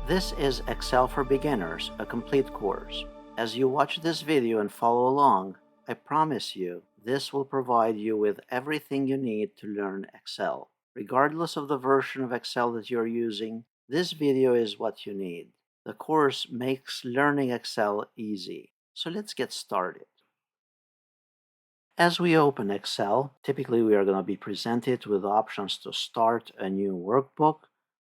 This is Excel for Beginners, a complete course. As you watch this video and follow along, I promise you this will provide you with everything you need to learn Excel. Regardless of the version of Excel that you're using, this video is what you need. The course makes learning Excel easy. So let's get started. As we open Excel, typically we are going to be presented with options to start a new workbook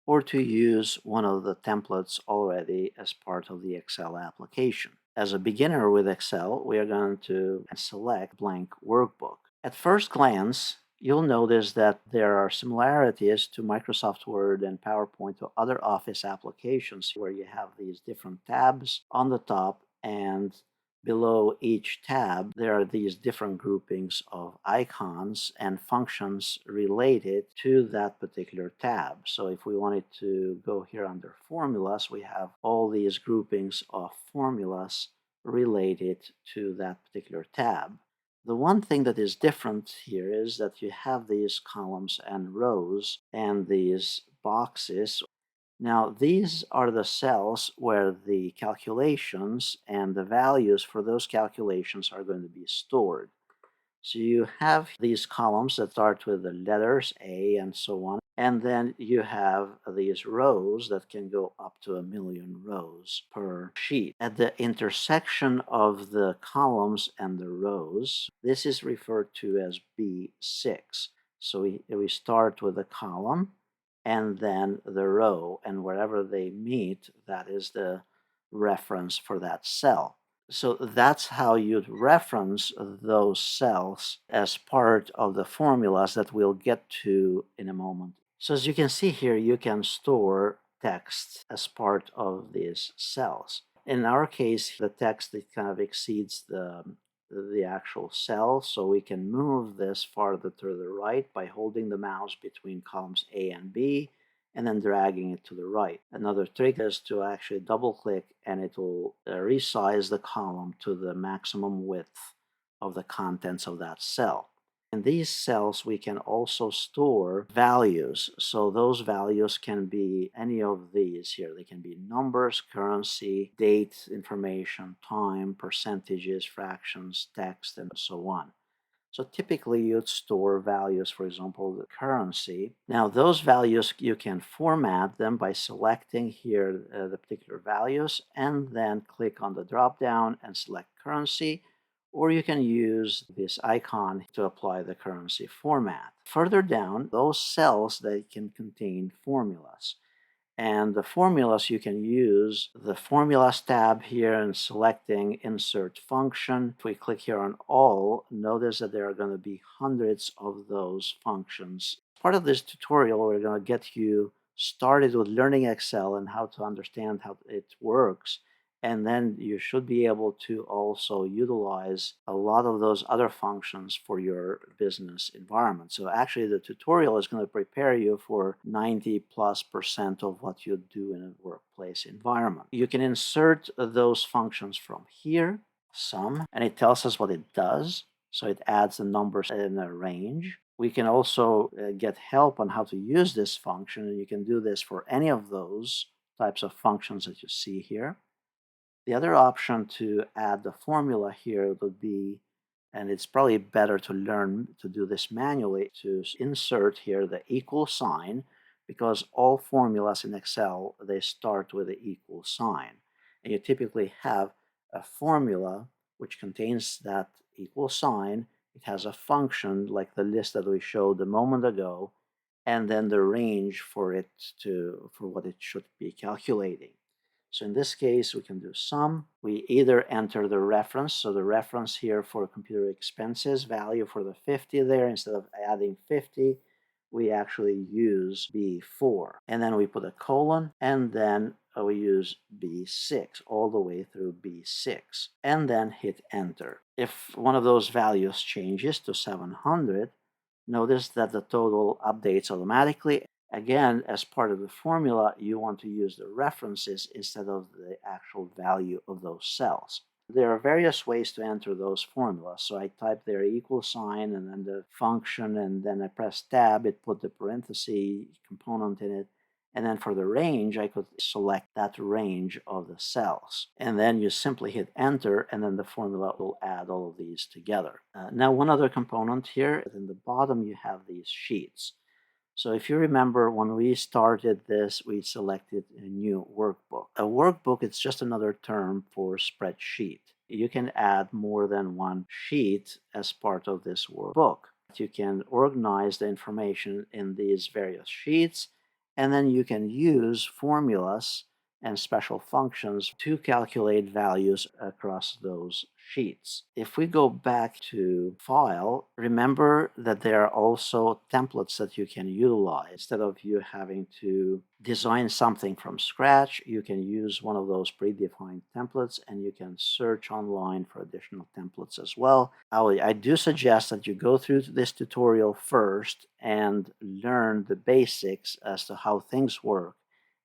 or to use one of the templates already as part of the Excel application. As a beginner with Excel, we are going to select blank workbook. At first glance, you'll notice that there are similarities to Microsoft Word and PowerPoint or other Office applications where you have these different tabs on the top, and below each tab, there are these different groupings of icons and functions related to that particular tab. So if we wanted to go here under formulas, we have all these groupings of formulas related to that particular tab. The one thing that is different here is that you have these columns and rows and these boxes. Now, these are the cells where the calculations and the values for those calculations are going to be stored. So you have these columns that start with the letters A and so on, and then you have these rows that can go up to 1,000,000 rows per sheet. At the intersection of the columns and the rows, this is referred to as B6. So we start with a column and then the row, and wherever they meet, that is the reference for that cell. So that's how you'd reference those cells as part of the formulas that we'll get to in a moment. So as you can see here, you can store text as part of these cells. In our case, the text that kind of exceeds the actual cell, so we can move this farther to the right by holding the mouse between columns A and B and then dragging it to the right. Another trick is to actually double click and it will resize the column to the maximum width of the contents of that cell. In these cells, we can also store values. So those values can be any of these here. They can be numbers, currency, date information, time, percentages, fractions, text, and so on. So typically you'd store values, for example, the currency. Now those values, you can format them by selecting here the particular values and then click on the drop down and select currency, or you can use this icon to apply the currency format. Further down, those cells, they can contain formulas. And the formulas, you can use the Formulas tab here and selecting Insert Function. If we click here on All, notice that there are going to be hundreds of those functions. Part of this tutorial, we're going to get you started with learning Excel and how to understand how it works. And then you should be able to also utilize a lot of those other functions for your business environment. So actually the tutorial is going to prepare you for 90+% of what you do in a workplace environment. You can insert those functions from here, sum, and it tells us what it does. So it adds the numbers in a range. We can also get help on how to use this function, and you can do this for any of those types of functions that you see here. The other option to add the formula here would be, and it's probably better to learn to do this manually, to insert here the equal sign, because all formulas in Excel, they start with the equal sign. And you typically have a formula which contains that equal sign. It has a function like the list that we showed a moment ago, and then the range for what it should be calculating. So in this case, we can do sum. We either enter the reference, so the reference here for computer expenses, value for the 50 there, instead of adding 50, we actually use B4. And then we put a colon, and then we use B6 all the way through B6, and then hit enter. If one of those values changes to 700, notice that the total updates automatically. Again, as part of the formula, you want to use the references instead of the actual value of those cells. There are various ways to enter those formulas. So I type their equal sign and then the function, and then I press tab, it put the parenthesis component in it, And then for the range, I could select that range of the cells. And then you simply hit enter, and then the formula will add all of these together. Now, one other component here, in the bottom, you have these sheets. So if you remember, when we started this, we selected a new workbook. A workbook is just another term for spreadsheet. You can add more than one sheet as part of this workbook. You can organize the information in these various sheets, and then you can use formulas and special functions to calculate values across those sheets. If we go back to File, remember that there are also templates that you can utilize. Instead of you having to design something from scratch, you can use one of those predefined templates, and you can search online for additional templates as well. I do suggest that you go through this tutorial first and learn the basics as to how things work,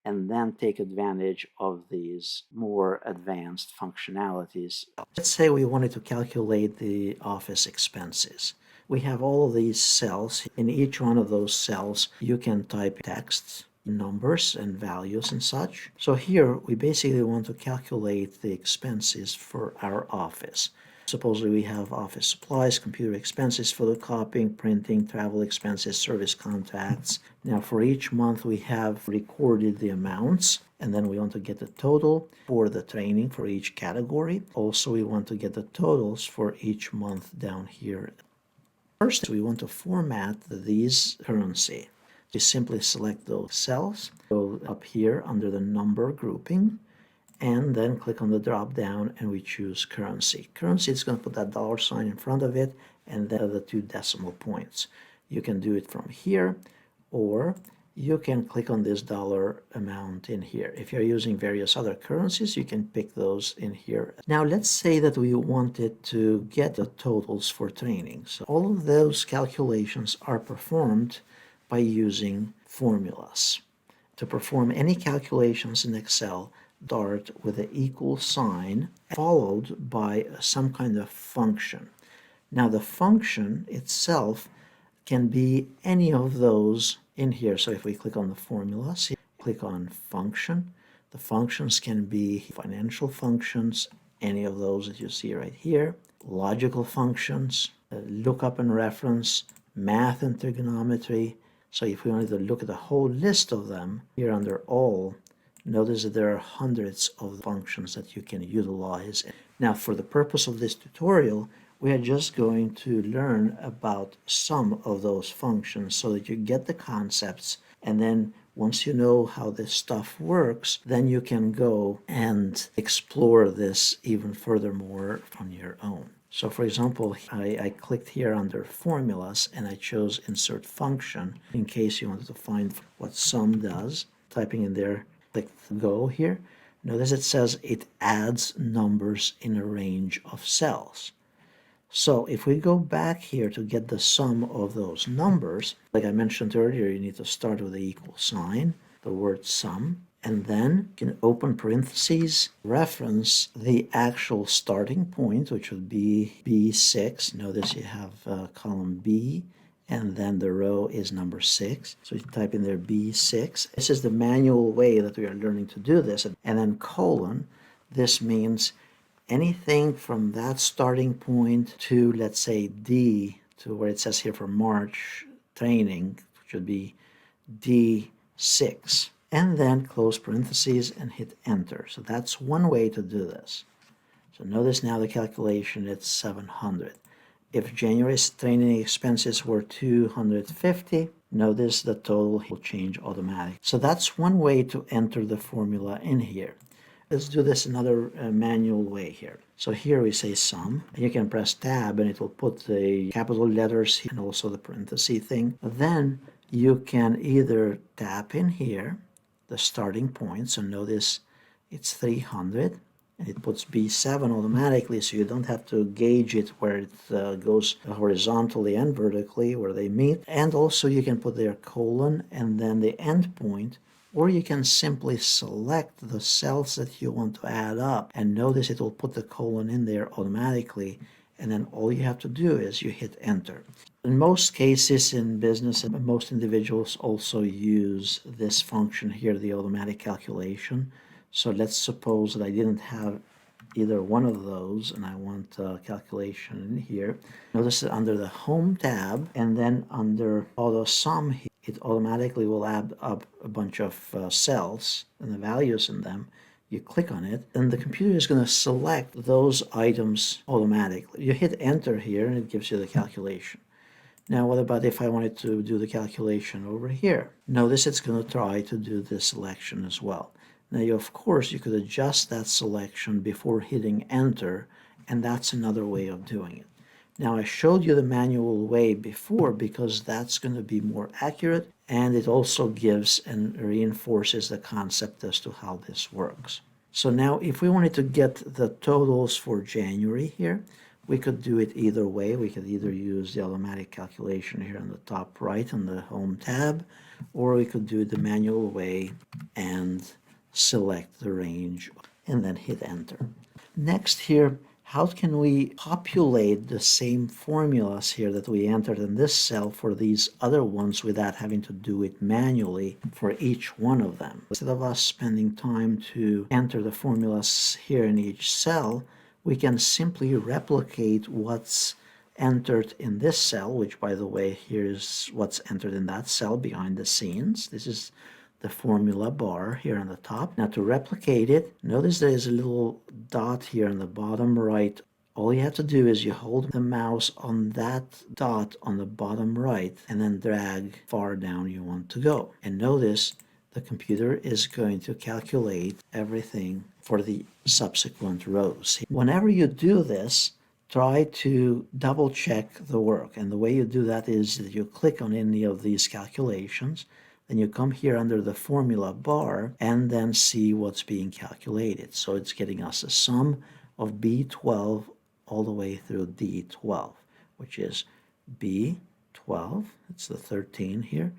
and then take advantage of these more advanced functionalities. Let's say we wanted to calculate the office expenses. We have all of these cells. In each one of those cells, you can type text, numbers, and values and such. So here, we basically want to calculate the expenses for our office. Supposedly we have office supplies, computer expenses, photocopying, printing, travel expenses, service contacts. Now for each month we have recorded the amounts, and then we want to get the total for the training for each category. Also we want to get the totals for each month down here. First we want to format these currency. We simply select those cells, go up here under the number grouping, and then click on the drop down and we choose currency. Currency is going to put that dollar sign in front of it and then the 2 decimal points. You can do it from here, or you can click on this dollar amount in here. If you're using various other currencies, you can pick those in here. Now let's say that we wanted to get the totals for training. So all of those calculations are performed by using formulas. To perform any calculations in Excel, start with an equal sign followed by some kind of function. Now the function itself can be any of those in here. So if we click on the formulas, click on function, the functions can be financial functions, any of those that you see right here, logical functions, lookup and reference, math and trigonometry. So if we wanted to look at the whole list of them, here under all, notice that there are hundreds of functions that you can utilize. Now, for the purpose of this tutorial, we are just going to learn about some of those functions so that you get the concepts, and then once you know how this stuff works, then you can go and explore this even furthermore on your own. So for example, I clicked here under formulas and I chose insert function in case you wanted to find what sum does. Typing in there, click go here. Notice it says it adds numbers in a range of cells. So if we go back here to get the sum of those numbers, like I mentioned earlier, you need to start with the equal sign, the word sum, and then you can open parentheses, reference the actual starting point, which would be B6. Notice you have column B, and then the row is number 6. So you type in there B6. This is the manual way that we are learning to do this. And then colon, this means anything from that starting point to, let's say, D, to where it says here for March training, which would be D6. And then close parentheses and hit enter. So that's one way to do this. So notice now the calculation, it's 700. If January's training expenses were 250, notice the total will change automatically. So that's one way to enter the formula in here. Let's do this another manual way here. So here we say sum, and you can press tab and it will put the capital letters and also the parenthesis thing. Then you can either tap in here, the starting point, so notice it's 300, and it puts B7 automatically, so you don't have to gauge it where it goes horizontally and vertically, where they meet. And also you can put there colon and then the end point, or you can simply select the cells that you want to add up, and notice it will put the colon in there automatically, and then all you have to do is you hit enter. In most cases in business, and most individuals also use this function here, the automatic calculation. So let's suppose that I didn't have either one of those and I want a calculation in here. Notice that under the Home tab and then under Auto Sum, it automatically will add up a bunch of cells and the values in them. You click on it, and the computer is going to select those items automatically. You hit enter here, and it gives you the calculation. Now, what about if I wanted to do the calculation over here? Notice it's going to try to do this selection as well. Now, of course, you could adjust that selection before hitting enter, and that's another way of doing it. Now, I showed you the manual way before because that's going to be more accurate, and it also gives and reinforces the concept as to how this works. So now, if we wanted to get the totals for January here, we could do it either way. We could either use the automatic calculation here on the top right on the Home tab, or we could do it the manual way and select the range and then hit enter. Next here, how can we populate the same formulas here that we entered in this cell for these other ones without having to do it manually for each one of them? Instead of us spending time to enter the formulas here in each cell, we can simply replicate what's entered in this cell, which, by the way, here's what's entered in that cell behind the scenes. This is the formula bar here on the top. Now, to replicate it, notice there is a little dot here on the bottom right. All you have to do is you hold the mouse on that dot on the bottom right and then drag far down you want to go. And notice the computer is going to calculate everything for the subsequent rows. Whenever you do this, try to double check the work. And the way you do that is that you click on any of these calculations, then you come here under the formula bar and then see what's being calculated. So it's getting us a sum of B12 all the way through D12, which is B12, it's the 13 here,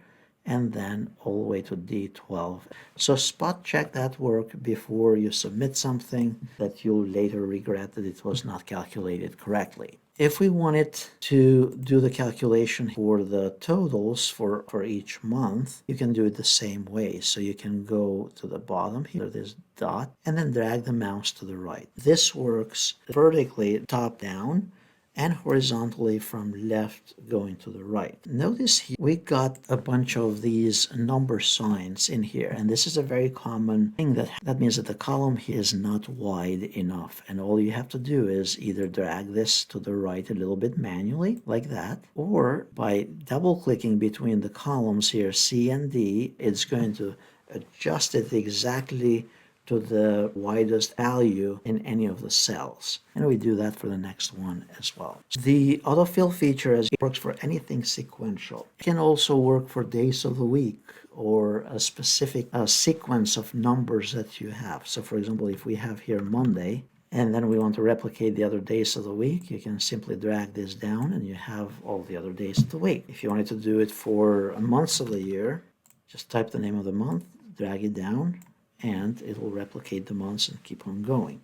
and then all the way to D12. So spot check that work before you submit something that you'll later regret that it was not calculated correctly. If we wanted to do the calculation for the totals for each month, you can do it the same way. So you can go to the bottom here, this dot, and then drag the mouse to the right. This works vertically top down and horizontally from left going to the right. Notice here, we got a bunch of these number signs in here, and this is a very common thing. That means that the column here is not wide enough, and all you have to do is either drag this to the right a little bit manually, like that, or by double-clicking between the columns here, C and D, it's going to adjust it exactly to the widest value in any of the cells. And we do that for the next one as well. The autofill feature works for anything sequential. It can also work for days of the week or a specific sequence of numbers that you have. So for example, if we have here Monday, and then we want to replicate the other days of the week, you can simply drag this down and you have all the other days of the week. If you wanted to do it for months of the year, just type the name of the month, drag it down, and it will replicate the months and keep on going.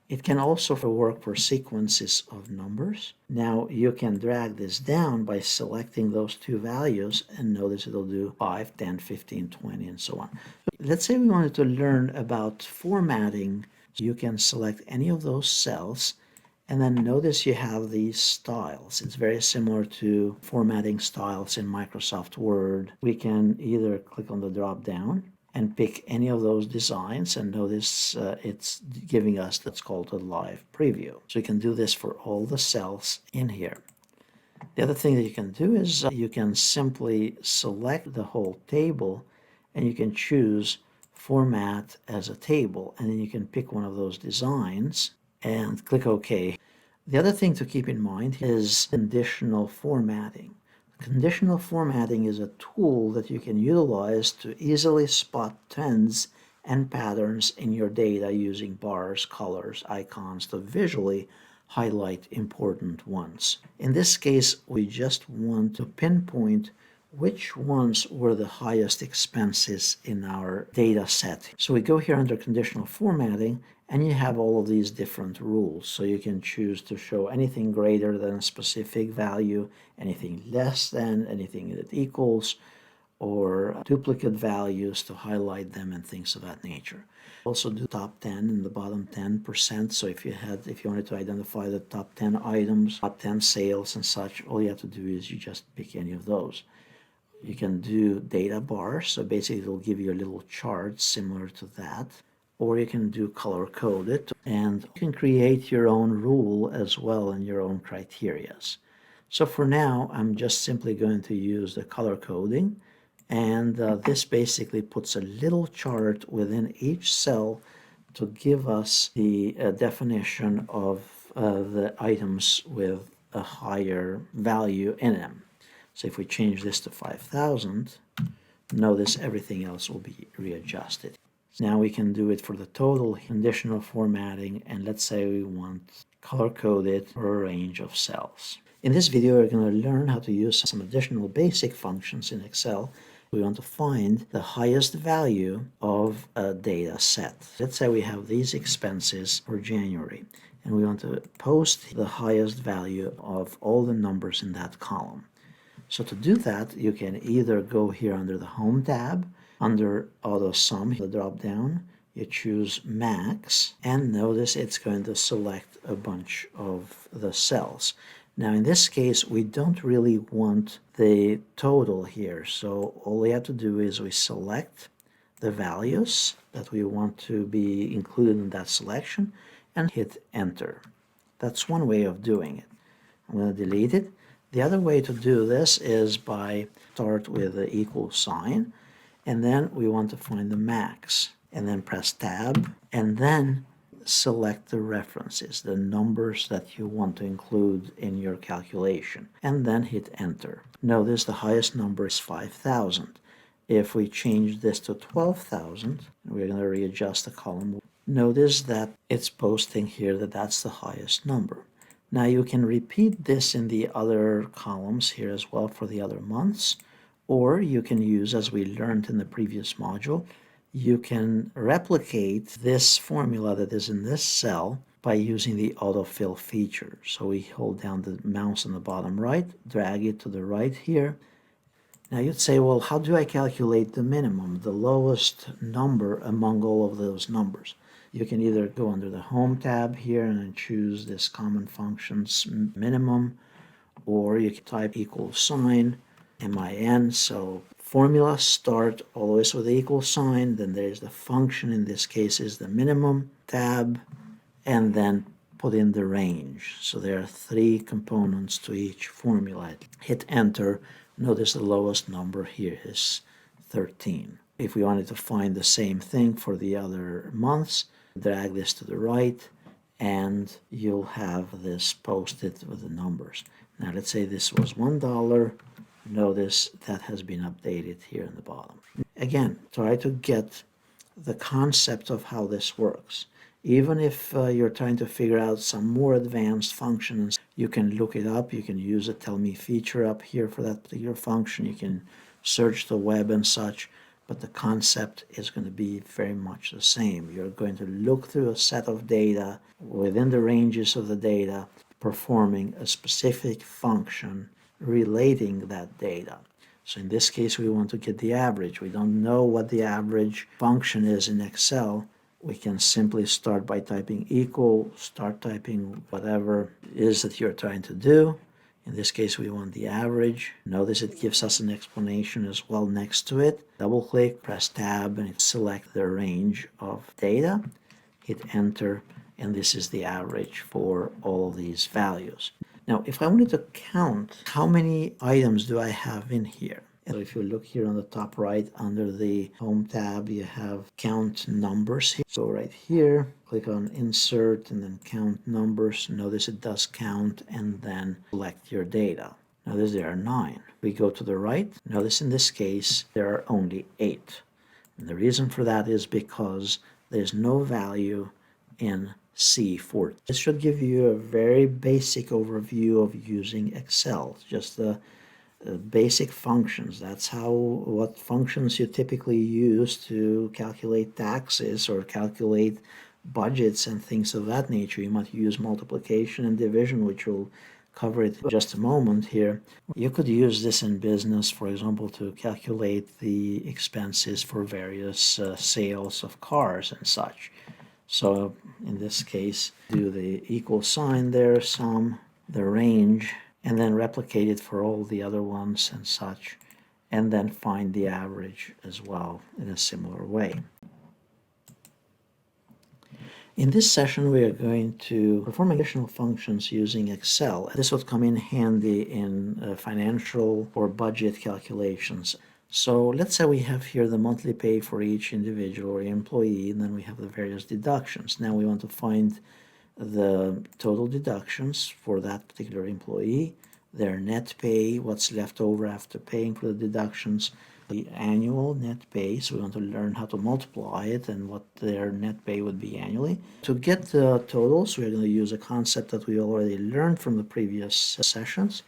It can also work for sequences of numbers. Now you can drag this down by selecting those two values, and notice it'll do 5, 10, 15, 20, and so on. Let's say we wanted to learn about formatting. You can select any of those cells, and then notice you have these styles. It's very similar to formatting styles in Microsoft Word. We can either click on the drop down and pick any of those designs, and notice it's giving us that's called a live preview. So you can do this for all the cells in here. The other thing that you can do is you can simply select the whole table and you can choose format as a table, and then you can pick one of those designs and click OK. The other thing to keep in mind is conditional formatting. Conditional formatting is a tool that you can utilize to easily spot trends and patterns in your data using bars, colors, icons to visually highlight important ones. In this case, we just want to pinpoint which ones were the highest expenses in our data set. So we go here under conditional formatting, and you have all of these different rules. So you can choose to show anything greater than a specific value, anything less than, anything that equals, or duplicate values to highlight them and things of that nature. Also do top 10 and the bottom 10%. So if you wanted to identify the top 10 items, top 10 sales and such, all you have to do is you just pick any of those. You can do data bars, so basically it'll give you a little chart similar to that. Or you can do color coded, and you can create your own rule as well and your own criterias. So for now, I'm just simply going to use the color coding, and this basically puts a little chart within each cell to give us the definition of the items with a higher value in them. So if we change this to 5,000, notice everything else will be readjusted. Now we can do it for the total conditional formatting, and let's say we want color-coded for a range of cells. In this video, we're going to learn how to use some additional basic functions in Excel. We want to find the highest value of a data set. Let's say we have these expenses for January, and we want to post the highest value of all the numbers in that column. So to do that, you can either go here under the Home tab, under Auto Sum, the drop down, you choose Max, and notice it's going to select a bunch of the cells. Now in this case, we don't really want the total here, so all we have to do is we select the values that we want to be included in that selection and hit Enter. That's one way of doing it. I'm going to delete it. The other way to do this is by start with the equal sign, and then we want to find the max, and then press Tab, and then select the references, the numbers that you want to include in your calculation, and then hit Enter. Notice the highest number is 5,000. If we change this to 12,000, we're going to readjust the column. Notice that it's posting here that that's the highest number. Now you can repeat this in the other columns here as well for the other months, or you can use, as we learned in the previous module, you can replicate this formula that is in this cell by using the autofill feature. So we hold down the mouse on the bottom right, drag it to the right here. Now you'd say, well, how do I calculate the minimum, the lowest number among all of those numbers? You can either go under the Home tab here and then choose this Common Functions minimum, or you can type equal sign, MIN. So formula start always with the equal sign, then there's the function, in this case is the minimum, tab, and then put in the range. So there are 3 components to each formula. Hit Enter. Notice the lowest number here is 13. If we wanted to find the same thing for the other months, drag this to the right, and you'll have this posted with the numbers. Now let's say this was $1. Notice that has been updated here in the bottom. Again, try to get the concept of how this works. Even if you're trying to figure out some more advanced functions, you can look it up. You can use a Tell Me feature up here for that particular function. You can search the web and such, but the concept is going to be very much the same. You're going to look through a set of data within the ranges of the data, performing a specific function relating that data. So in this case, we want to get the average. We don't know what the average function is in Excel. We can simply start by typing equal, start typing whatever it is that you're trying to do. In this case, we want the average. Notice it gives us an explanation as well next to it. Double click, press Tab, and select the range of data. Hit Enter, and this is the average for all these values. Now, if I wanted to count how many items do I have in here, so if you look here on the top right under the Home tab, you have Count Numbers here. So right here, click on Insert and then Count Numbers. Notice it does count, and then select your data. Notice there are 9. We go to the right. Notice in this case, there are only 8. And the reason for that is because there's no value in C4. This should give you a very basic overview of using Excel, just the basic functions. That's what functions you typically use to calculate taxes or calculate budgets and things of that nature. You might use multiplication and division, which will cover it in just a moment here. You could use this in business, for example, to calculate the expenses for various sales of cars and such. So in this case, do the equal sign there, sum, the range, and then replicate it for all the other ones and such, and then find the average as well in a similar way. In this session, we are going to perform conditional functions using Excel. This would come in handy in financial or budget calculations. So let's say we have here the monthly pay for each individual or employee, and then we have the various deductions. Now we want to find the total deductions for that particular employee, their net pay, what's left over after paying for the deductions, the annual net pay, so we want to learn how to multiply it and what their net pay would be annually. To get the totals, we're going to use a concept that we already learned from the previous sessions.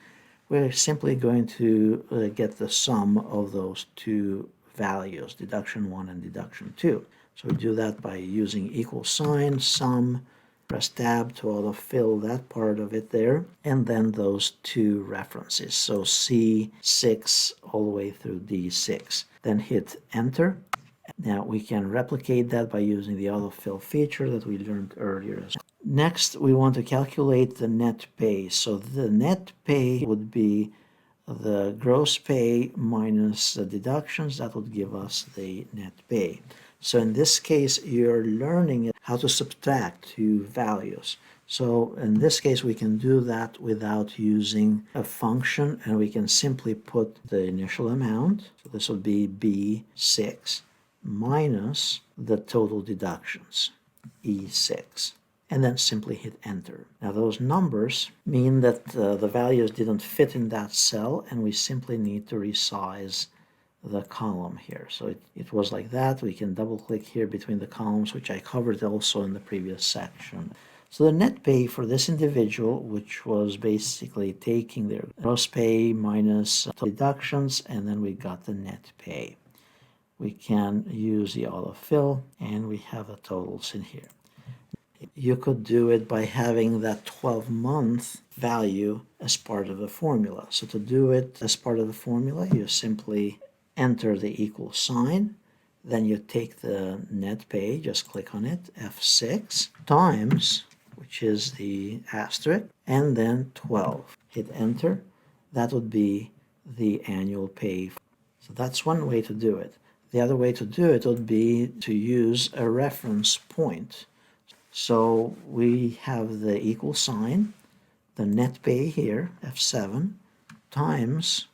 We're simply going to get the sum of those two values, deduction 1 and deduction 2. So we do that by using equal sign, sum, press tab to autofill that part of it there, and then those two references, so C6 all the way through D6. Then hit enter. Now we can replicate that by using the autofill feature that we learned earlier. Next, we want to calculate the net pay. So the net pay would be the gross pay minus the deductions. That would give us the net pay. So in this case, you're learning how to subtract two values. So in this case, we can do that without using a function, and we can simply put the initial amount. So this would be B6 minus the total deductions, E6. And then simply hit enter. Now those numbers mean that the values didn't fit in that cell, and we simply need to resize the column here. So it was like that. We can double click here between the columns, which I covered also in the previous section. So the net pay for this individual, which was basically taking their gross pay minus deductions, and then we got the net pay. We can use the autofill, and we have the totals in here. You could do it by having that 12-month value as part of the formula. So to do it as part of the formula, you simply enter the equal sign, then you take the net pay, just click on it, F6, times, which is the asterisk, and then 12. Hit enter. That would be the annual pay. So that's one way to do it. The other way to do it would be to use a reference point. So we have the equal sign, the net pay here, F7, times,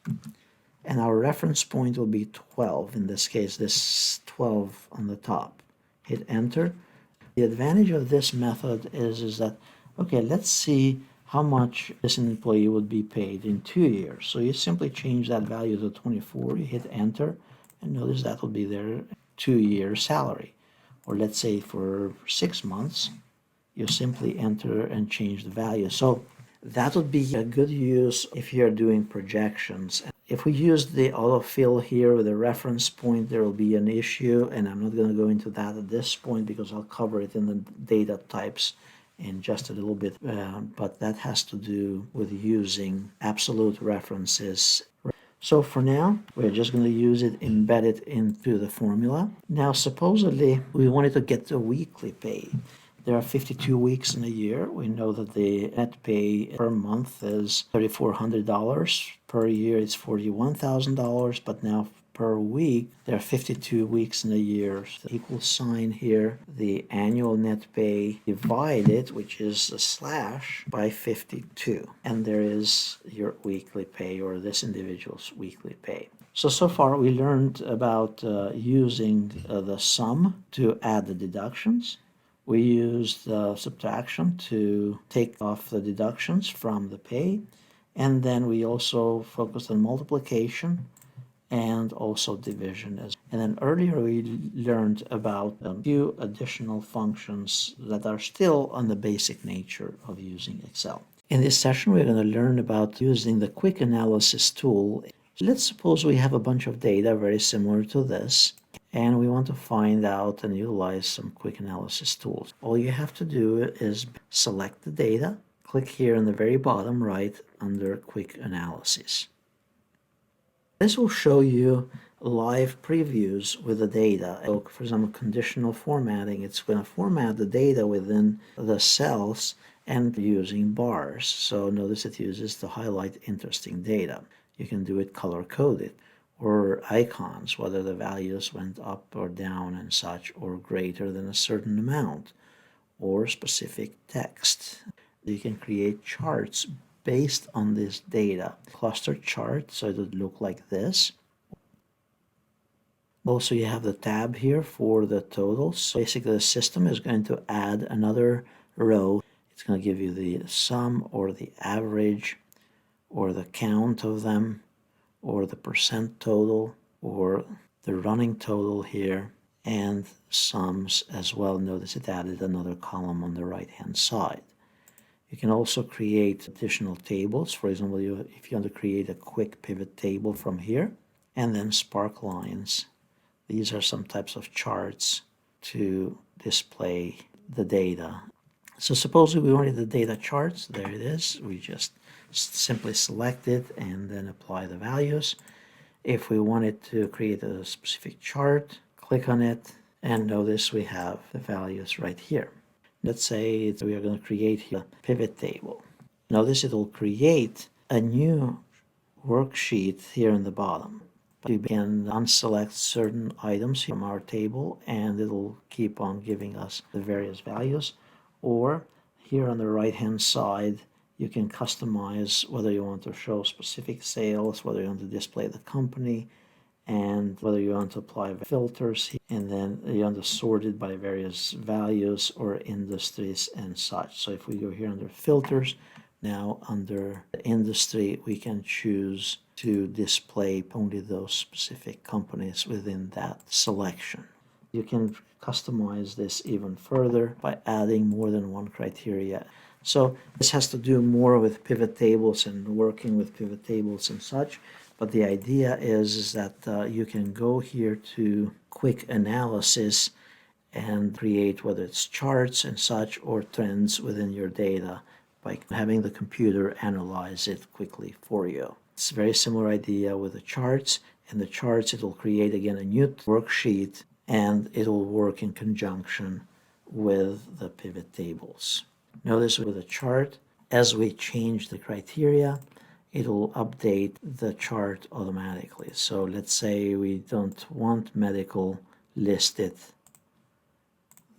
and our reference point will be 12. In this case, this 12 on the top. Hit enter. The advantage of this method is that, okay, let's see how much this employee would be paid in 2 years. So you simply change that value to 24, you hit enter, and notice that will be their 2-year salary. Or let's say for 6 months, you simply enter and change the value. So that would be a good use if you're doing projections. If we use the autofill here with a reference point, there will be an issue, and I'm not going to go into that at this point because I'll cover it in the data types in just a little bit, but that has to do with using absolute references. So for now, we're just going to use it embedded into the formula. Now, supposedly, we wanted to get the weekly pay. There are 52 weeks in a year. We know that the net pay per month is $3,400. Per year, it's $41,000. But now per week, there are 52 weeks in a year. So the equal sign here, the annual net pay divided, which is a slash, by 52. And there is your weekly pay, or this individual's weekly pay. So far we learned about using the sum to add the deductions. We used subtraction to take off the deductions from the pay. And then we also focused on multiplication and also division. And then earlier we learned about a few additional functions that are still on the basic nature of using Excel. In this session, we're going to learn about using the quick analysis tool. Let's suppose we have a bunch of data very similar to this, and we want to find out and utilize some quick analysis tools. All you have to do is select the data, click here in the very bottom right under quick analysis. This will show you live previews with the data. So, for example, conditional formatting, it's going to format the data within the cells and using bars. So notice it uses to highlight interesting data. You can do it color-coded or icons, whether the values went up or down and such, or greater than a certain amount, or specific text. You can create charts based on this data. Cluster chart, so it would look like this. Also, you have the tab here for the totals. Basically, the system is going to add another row. It's going to give you the sum or the average or the count of them or the percent total or the running total here and sums as well. Notice it added another column on the right-hand side. You can also create additional tables. For example, if you want to create a quick pivot table from here, and then spark lines. These are some types of charts to display the data. So suppose we wanted the data charts. There it is. We just simply select it and then apply the values. If we wanted to create a specific chart, click on it, and notice we have the values right here. Let's say we are going to create here a pivot table. Notice it will create a new worksheet here in the bottom. We can unselect certain items from our table and it will keep on giving us the various values. Or here on the right hand side, you can customize whether you want to show specific sales, whether you want to display the company, and whether you want to apply filters, and then you want to sort it by various values or industries and such. So if we go here under filters, now under the industry, we can choose to display only those specific companies within that selection. You can customize this even further by adding more than one criteria. So this has to do more with pivot tables and working with pivot tables and such. But the idea is that you can go here to quick analysis and create whether it's charts and such or trends within your data by having the computer analyze it quickly for you. It's a very similar idea with the charts. In the charts, it will create again a new worksheet and it will work in conjunction with the pivot tables. Notice with a chart, as we change the criteria, it will update the chart automatically. So let's say we don't want medical listed,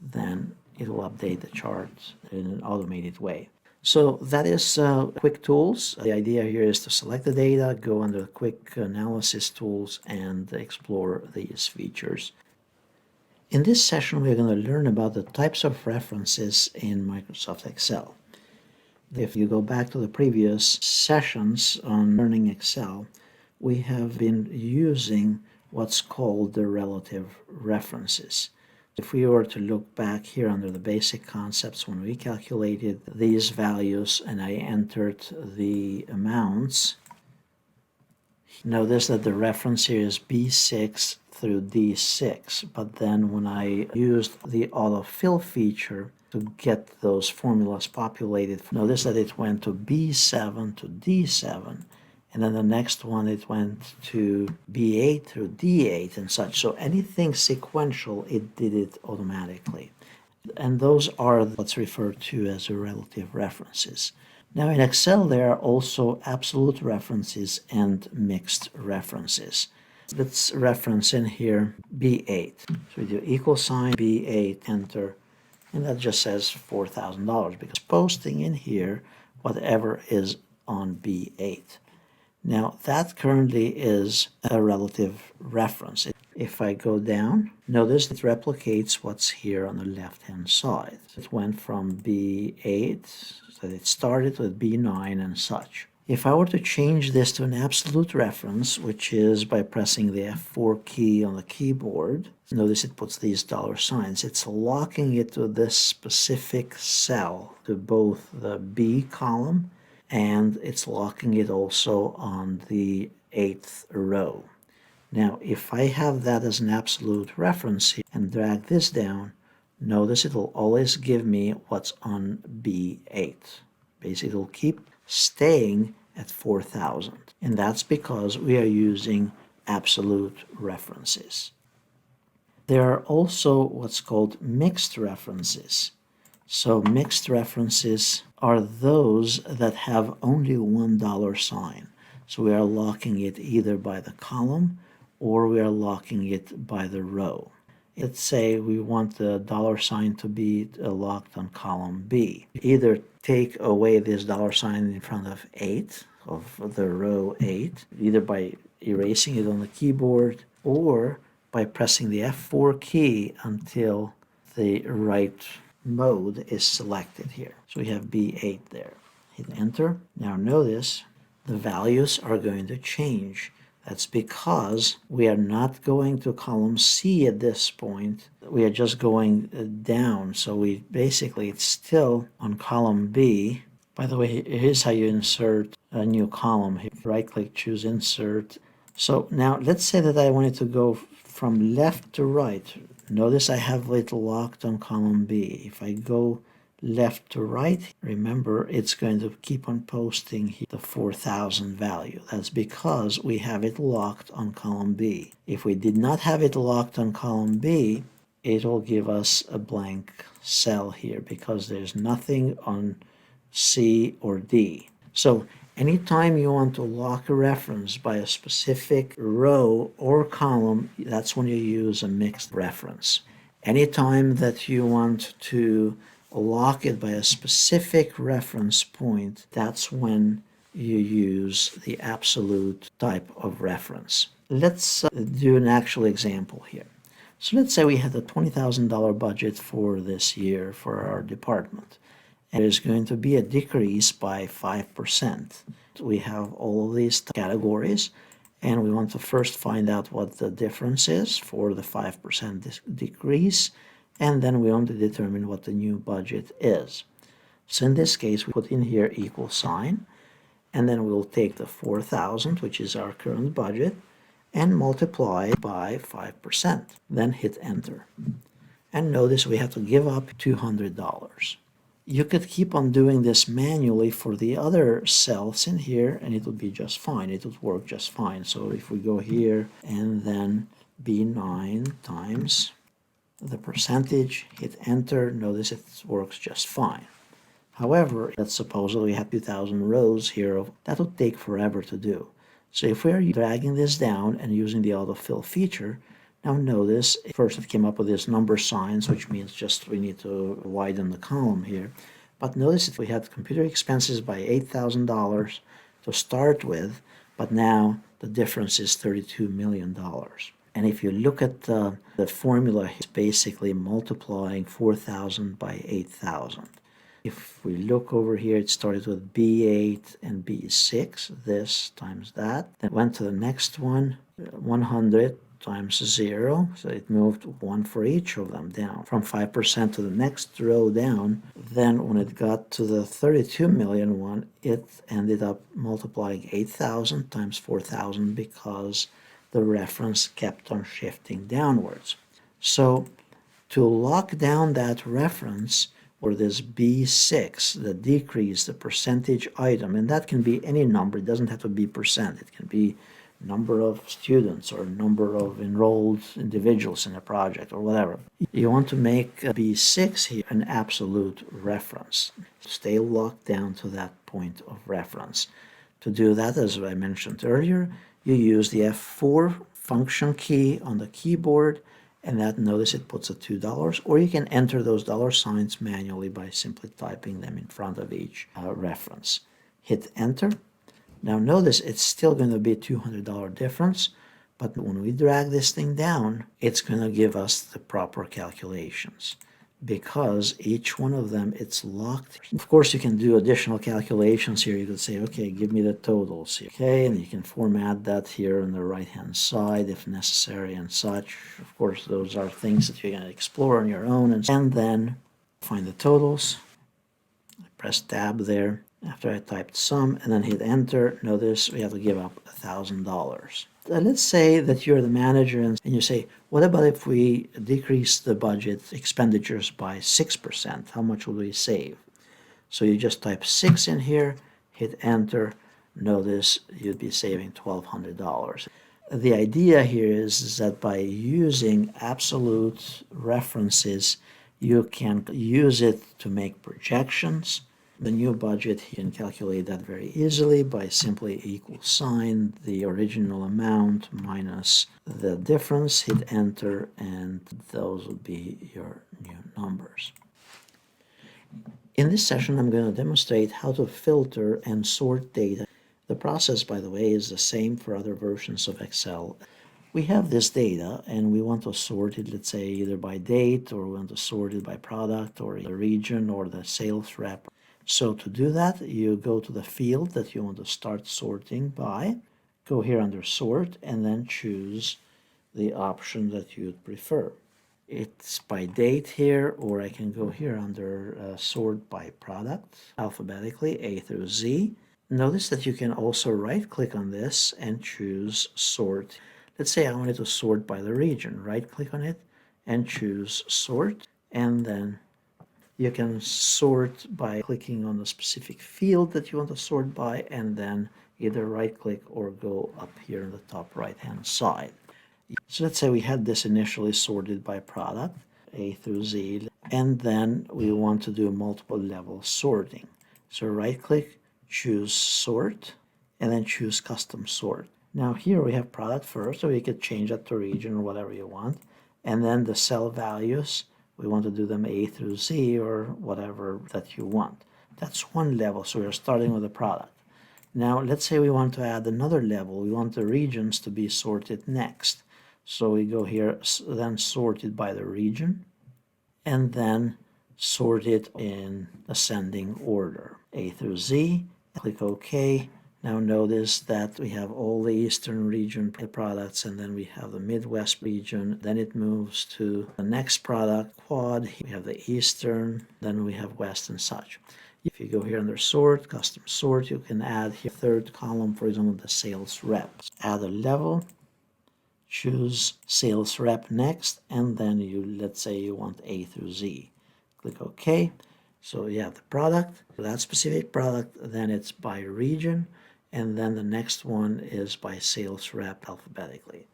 then it will update the chart in an automated way. So that is quick tools. The idea here is to select the data, go under quick analysis tools, and explore these features. In this session, we're going to learn about the types of references in Microsoft Excel. If you go back to the previous sessions on learning Excel, we have been using what's called the relative references. If we were to look back here under the basic concepts, when we calculated these values and I entered the amounts, notice that the reference here is B6 through D6. But then when I used the Autofill feature to get those formulas populated, notice that it went to B7 to D7. And then the next one, it went to B8 through D8 and such. So anything sequential, it did it automatically. And those are what's referred to as relative references. Now in Excel, there are also absolute references and mixed references. Let's reference in here B8. So we do equal sign B8, enter, and that just says $4,000 because posting in here whatever is on B8. Now, that currently is a relative reference. If I go down, notice it replicates what's here on the left-hand side. It went from B8, so it started with B9 and such. If I were to change this to an absolute reference, which is by pressing the F4 key on the keyboard, notice it puts these dollar signs. It's locking it to this specific cell, to both the B column and it's locking it also on the 8th row. Now, if I have that as an absolute reference here and drag this down, notice it will always give me what's on B8. Basically, it will keep staying at 4,000. And that's because we are using absolute references. There are also what's called mixed references. So mixed references are those that have only one $sign. So we are locking it either by the column or we are locking it by the row. Let's say we want the $sign to be locked on column B. Either take away this $sign in front of 8, of the row 8, either by erasing it on the keyboard or by pressing the F4 key until the right mode is selected here. So we have B8 there. Hit enter. Now notice the values are going to change. That's because we are not going to column C at this point. We are just going down. So we basically, it's still on column B. By the way, here's how you insert a new column. Right click, choose insert. So now let's say that I wanted to go from left to right. Notice I have it locked on column B. If I go left to right, remember it's going to keep on posting the 4,000 value. That's because we have it locked on column B. If we did not have it locked on column B, it will give us a blank cell here because there's nothing on C or D. So anytime you want to lock a reference by a specific row or column, that's when you use a mixed reference. Anytime that you want to lock it by a specific reference point, that's when you use the absolute type of reference. Let's do an actual example here. So let's say we had a $20,000 budget for this year for our department. And there's going to be a decrease by 5%. We have all of these categories, and we want to first find out what the difference is for the 5% decrease, and then we want to determine what the new budget is. So in this case, we put in here equal sign, and then we'll take the 4,000, which is our current budget, and multiply by 5%. Then hit enter. And notice we have to give up $200. You could keep on doing this manually for the other cells in here, and it would be just fine. It would work just fine. So if we go here and then B9 times the percentage, hit enter, notice it works just fine. However, let's suppose that we have 2,000 rows here. That would take forever to do. So if we're dragging this down and using the autofill feature, now notice, first it came up with these number signs, which means just we need to widen the column here. But notice that we had computer expenses by $8,000 to start with, but now the difference is $32 million. And if you look at the formula, it's basically multiplying 4,000 by 8,000. If we look over here, it started with B8 and B6, this times that. Then went to the next one, 100 times 0, so it moved 1 for each of them down. From 5% to the next row down, then when it got to the 32 million one, it ended up multiplying 8,000 times 4,000 because the reference kept on shifting downwards. So to lock down that reference, or this B6, the decrease, the percentage item, and that can be any number, it doesn't have to be percent, it can be number of students or number of enrolled individuals in a project or whatever. You want to make B6 here an absolute reference. Stay locked down to that point of reference. To do that, as I mentioned earlier, you use the F4 function key on the keyboard, and that, notice it puts a $2, or you can enter those $signs manually by simply typing them in front of each reference. Hit enter. Now notice it's still going to be a $200 difference, but when we drag this thing down, it's going to give us the proper calculations because each one of them, it's locked. Of course, you can do additional calculations here. You could say, okay, give me the totals here. Okay, and you can format that here on the right-hand side if necessary and such. Of course, those are things that you're going to explore on your own. And then find the totals. Press tab there. After I typed sum and then hit enter, notice we have to give up $1,000. Let's say that you're the manager and you say, what about if we decrease the budget expenditures by 6%? How much will we save? So you just type 6 in here, hit enter, notice you'd be saving $1,200. The idea here is that by using absolute references, you can use it to make projections. The new budget, you can calculate that very easily by simply equal sign the original amount minus the difference, hit enter, and those would be your new numbers. In this session, I'm going to demonstrate how to filter and sort data. The process, by the way, is the same for other versions of Excel. We have this data and we want to sort it, let's say, either by date, or we want to sort it by product or the region or the sales rep. So to do that, you go to the field that you want to start sorting by, go here under sort, and then choose the option that you'd prefer. It's by date here, or I can go here under sort by product, alphabetically, A through Z. Notice that you can also right-click on this and choose sort. Let's say I wanted to sort by the region. Right-click on it and choose sort, and then you can sort by clicking on the specific field that you want to sort by, and then either right-click or go up here on the top right-hand side. So let's say we had this initially sorted by product, A through Z, and then we want to do multiple level sorting. So right-click, choose sort, and then choose custom sort. Now here we have product first, so we could change that to region or whatever you want. And then the cell values, we want to do them A through Z or whatever that you want. That's one level, so we're starting with the product. Now let's say we want to add another level. We want the regions to be sorted next. So we go here, then sort it by the region, and then sort it in ascending order, A through Z. Click OK. Now notice that we have all the Eastern region products, and then we have the Midwest region. Then it moves to the next product, Quad. We have the Eastern, then we have West and such. If you go here under sort, custom sort, you can add here third column, for example, the sales reps. Add a level, choose sales rep next, and then let's say you want A through Z. Click OK. So you have the product, that specific product, then it's by region, and then the next one is by sales rep alphabetically.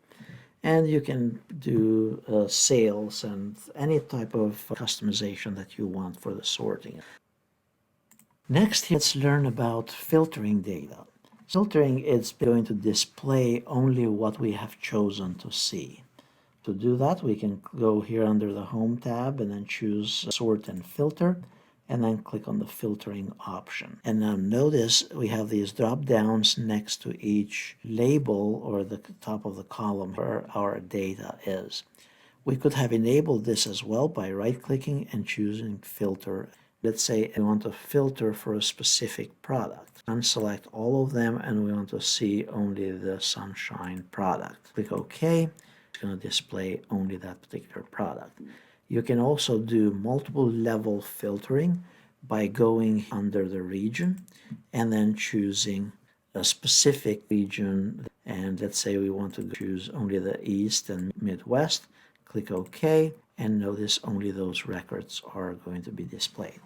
And you can do sales and any type of customization that you want for the sorting. Next, let's learn about filtering data. Filtering is going to display only what we have chosen to see. To do that, we can go here under the Home tab and then choose Sort and Filter, and then click on the filtering option. And now notice we have these drop downs next to each label or the top of the column where our data is. We could have enabled this as well by right-clicking and choosing Filter. Let's say we want to filter for a specific product. Unselect all of them, and we want to see only the Sunshine product. Click OK. It's going to display only that particular product. You can also do multiple level filtering by going under the region and then choosing a specific region. And let's say we want to choose only the East and Midwest. Click OK, and notice only those records are going to be displayed.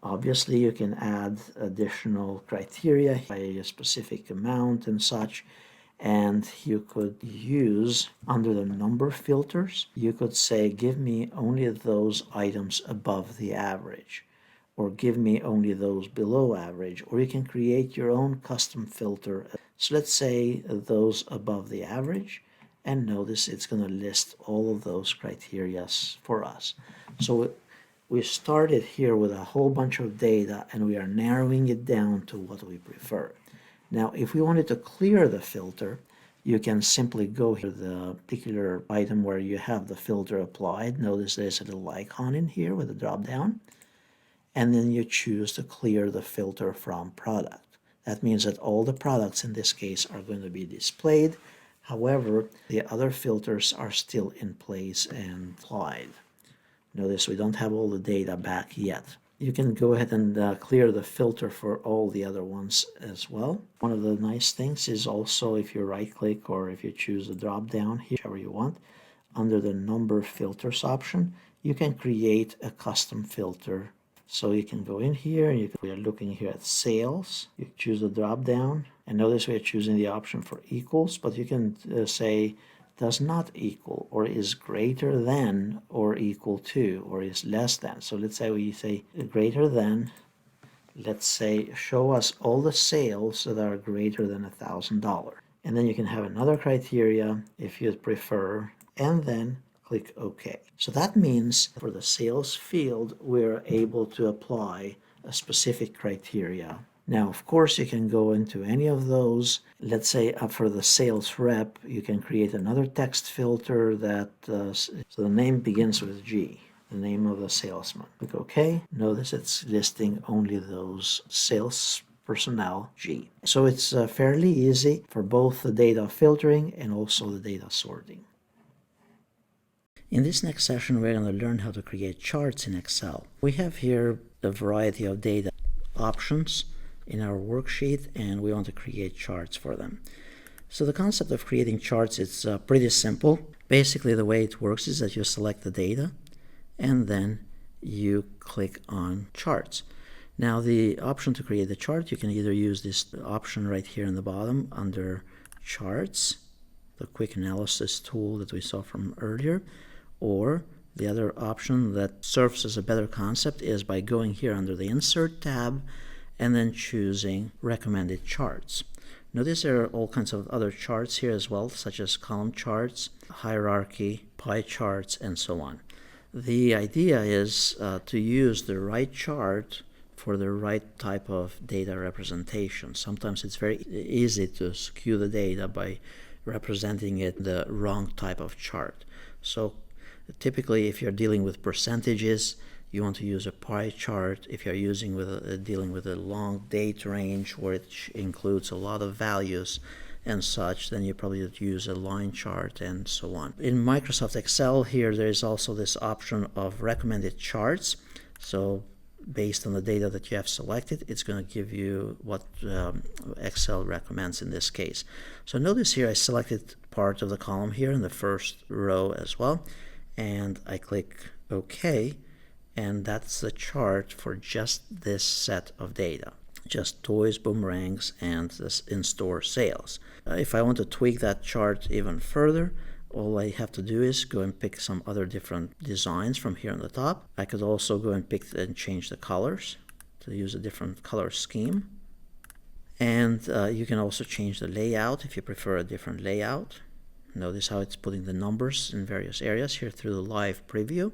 Obviously, you can add additional criteria by a specific amount and such. And you could use, under the number filters, you could say, give me only those items above the average, or give me only those below average, or you can create your own custom filter. So let's say those above the average, and notice it's going to list all of those criteria for us. So we started here with a whole bunch of data, and we are narrowing it down to what we prefer. Now, if we wanted to clear the filter, you can simply go here to the particular item where you have the filter applied. Notice there's a little icon in here with a drop down. And then you choose to clear the filter from product. That means that all the products in this case are going to be displayed. However, the other filters are still in place and applied. Notice we don't have all the data back yet. You can go ahead and clear the filter for all the other ones as well. One of the nice things is also if you right click or if you choose the drop down here, whichever you want, under the number filters option, you can create a custom filter. So you can go in here and we are looking here at sales. You choose the drop down and notice we are choosing the option for equals, but you can say does not equal or is greater than or equal to or is less than. So let's say we say greater than, let's say show us all the sales that are greater than $1,000. And then you can have another criteria if you prefer, and then click OK. So that means for the sales field, we're able to apply a specific criteria. Now, of course, you can go into any of those. Let's say for the sales rep, you can create another text filter that, so the name begins with G, the name of the salesman. Click OK. Notice it's listing only those sales personnel G. So it's fairly easy for both the data filtering and also the data sorting. In this next session, we're going to learn how to create charts in Excel. We have here a variety of data options in our worksheet, and we want to create charts for them. So the concept of creating charts is pretty simple. Basically, the way it works is that you select the data, and then you click on charts. Now, the option to create the chart, you can either use this option right here in the bottom under charts, the quick analysis tool that we saw from earlier, or the other option that serves as a better concept is by going here under the Insert tab and then choosing Recommended Charts. Notice there are all kinds of other charts here as well, such as column charts, hierarchy, pie charts, and so on. The idea is to use the right chart for the right type of data representation. Sometimes it's very easy to skew the data by representing it the wrong type of chart. So typically, if you're dealing with percentages, you want to use a pie chart. If you're dealing with a long date range, which includes a lot of values and such, then you probably would use a line chart and so on. In Microsoft Excel here, there is also this option of recommended charts. So based on the data that you have selected, it's going to give you what Excel recommends in this case. So notice here I selected part of the column here in the first row as well, and I click OK, and that's the chart for just this set of data, just toys, boomerangs, and this in-store sales. If I want to tweak that chart even further, all I have to do is go and pick some other different designs from here on the top. I could also go and pick and change the colors to use a different color scheme. And you can also change the layout if you prefer a different layout. Notice how it's putting the numbers in various areas here through the live preview.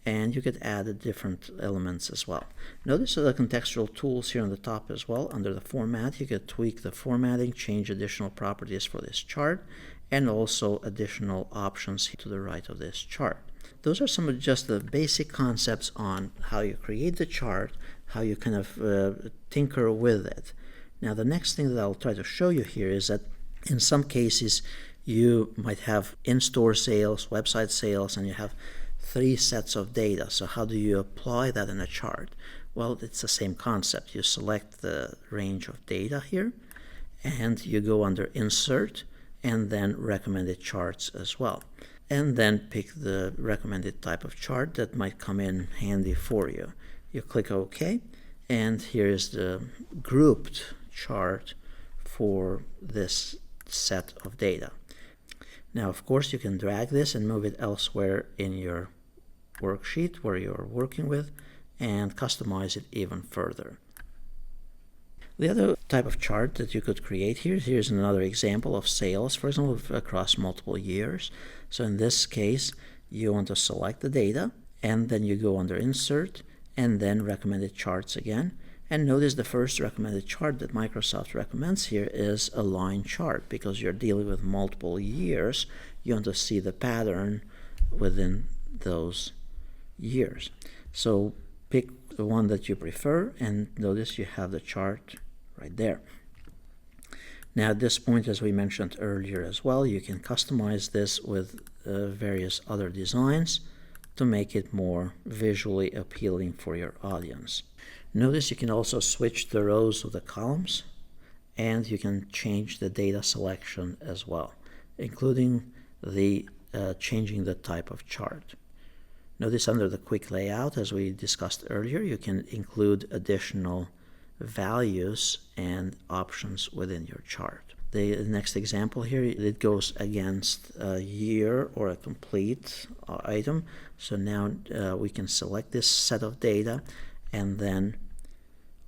And you could add different elements as well. Notice the contextual tools here on the top as well. Under the format, you could tweak the formatting, change additional properties for this chart, and also additional options to the right of this chart. Those are some of just the basic concepts on how you create the chart, how you kind of tinker with it. Now, the next thing that I'll try to show you here is that in some cases, you might have in-store sales, website sales, and you have 3 sets of data. So how do you apply that in a chart? Well, it's the same concept. You select the range of data here, and you go under Insert, and then Recommended Charts as well. And then pick the recommended type of chart that might come in handy for you. You click OK, and here is the grouped chart for this set of data. Now, of course, you can drag this and move it elsewhere in your worksheet where you're working with and customize it even further. The other type of chart that you could create here's another example of sales, for example, across multiple years. So in this case, you want to select the data, and then you go under Insert, and then Recommended Charts again. And notice the first recommended chart that Microsoft recommends here is a line chart, because you're dealing with multiple years. You want to see the pattern within those years. So pick the one that you prefer, and notice you have the chart right there. Now at this point, as we mentioned earlier as well, you can customize this with various other designs to make it more visually appealing for your audience. Notice you can also switch the rows of the columns, and you can change the data selection as well, including the changing the type of chart. Notice under the quick layout, as we discussed earlier, you can include additional values and options within your chart. The next example here, it goes against a year or a complete item. So now we can select this set of data and then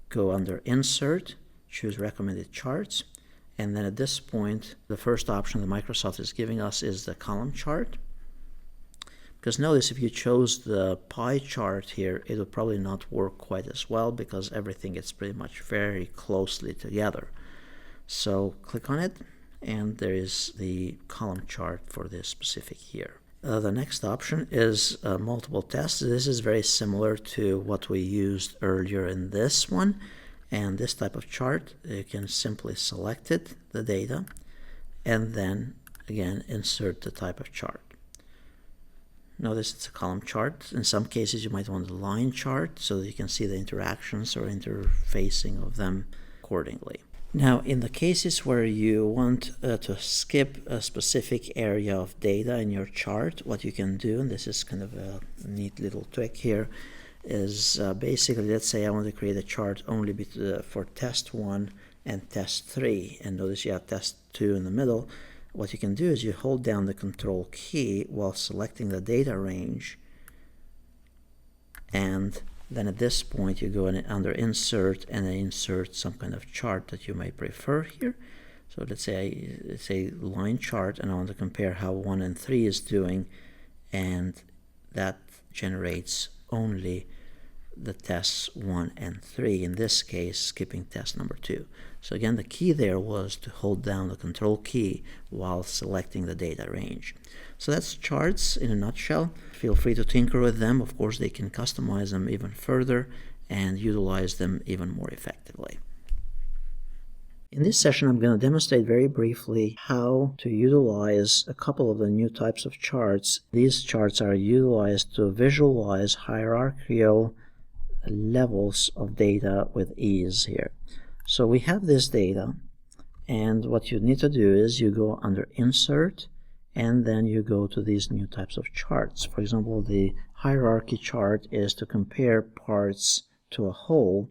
go under Insert, choose Recommended Charts, and then at this point, the first option that Microsoft is giving us is the column chart. Because notice if you chose the pie chart here, it will probably not work quite as well because everything is pretty much very closely together. So click on it, and there is the column chart for this specific year. The next option is multiple tests. This is very similar to what we used earlier in this one. And this type of chart, you can simply select it, the data, and then again insert the type of chart. Notice it's a column chart. In some cases you might want a line chart so that you can see the interactions or interfacing of them accordingly. Now in the cases where you want to skip a specific area of data in your chart, what you can do, and this is kind of a neat little trick here, is basically, let's say I want to create a chart only for test 1 and test 3, and notice you have test 2 in the middle. What you can do is you hold down the control key while selecting the data range, and then at this point you go in under Insert and then insert some kind of chart that you may prefer here. So let's say it's a line chart and I want to compare how 1 and 3 is doing, and that generates only the tests 1 and 3, in this case skipping test number 2. So again, the key there was to hold down the control key while selecting the data range. So that's charts in a nutshell. Feel free to tinker with them. Of course, they can customize them even further and utilize them even more effectively. In this session, I'm going to demonstrate very briefly how to utilize a couple of the new types of charts. These charts are utilized to visualize hierarchical levels of data with ease here. So we have this data, and what you need to do is you go under Insert, and then you go to these new types of charts. For example, the hierarchy chart is to compare parts to a whole,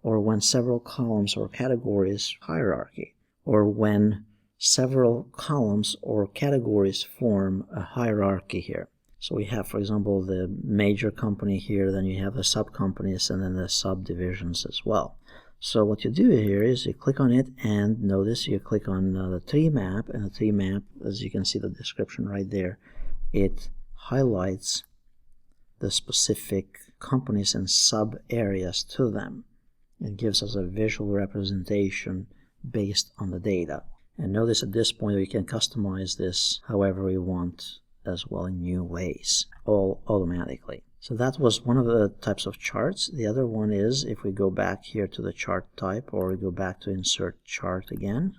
or when several columns or categories hierarchy, or when several columns or categories form a hierarchy here. So we have, for example, the major company here, then you have the sub-companies, and then the subdivisions as well. So what you do here is you click on it, and notice you click on the tree map, and the tree map, as you can see the description right there, it highlights the specific companies and sub areas to them. It gives us a visual representation based on the data. And notice at this point we can customize this however we want as well in new ways, all automatically. So that was one of the types of charts. The other one is if we go back here to the chart type, or we go back to Insert Chart again.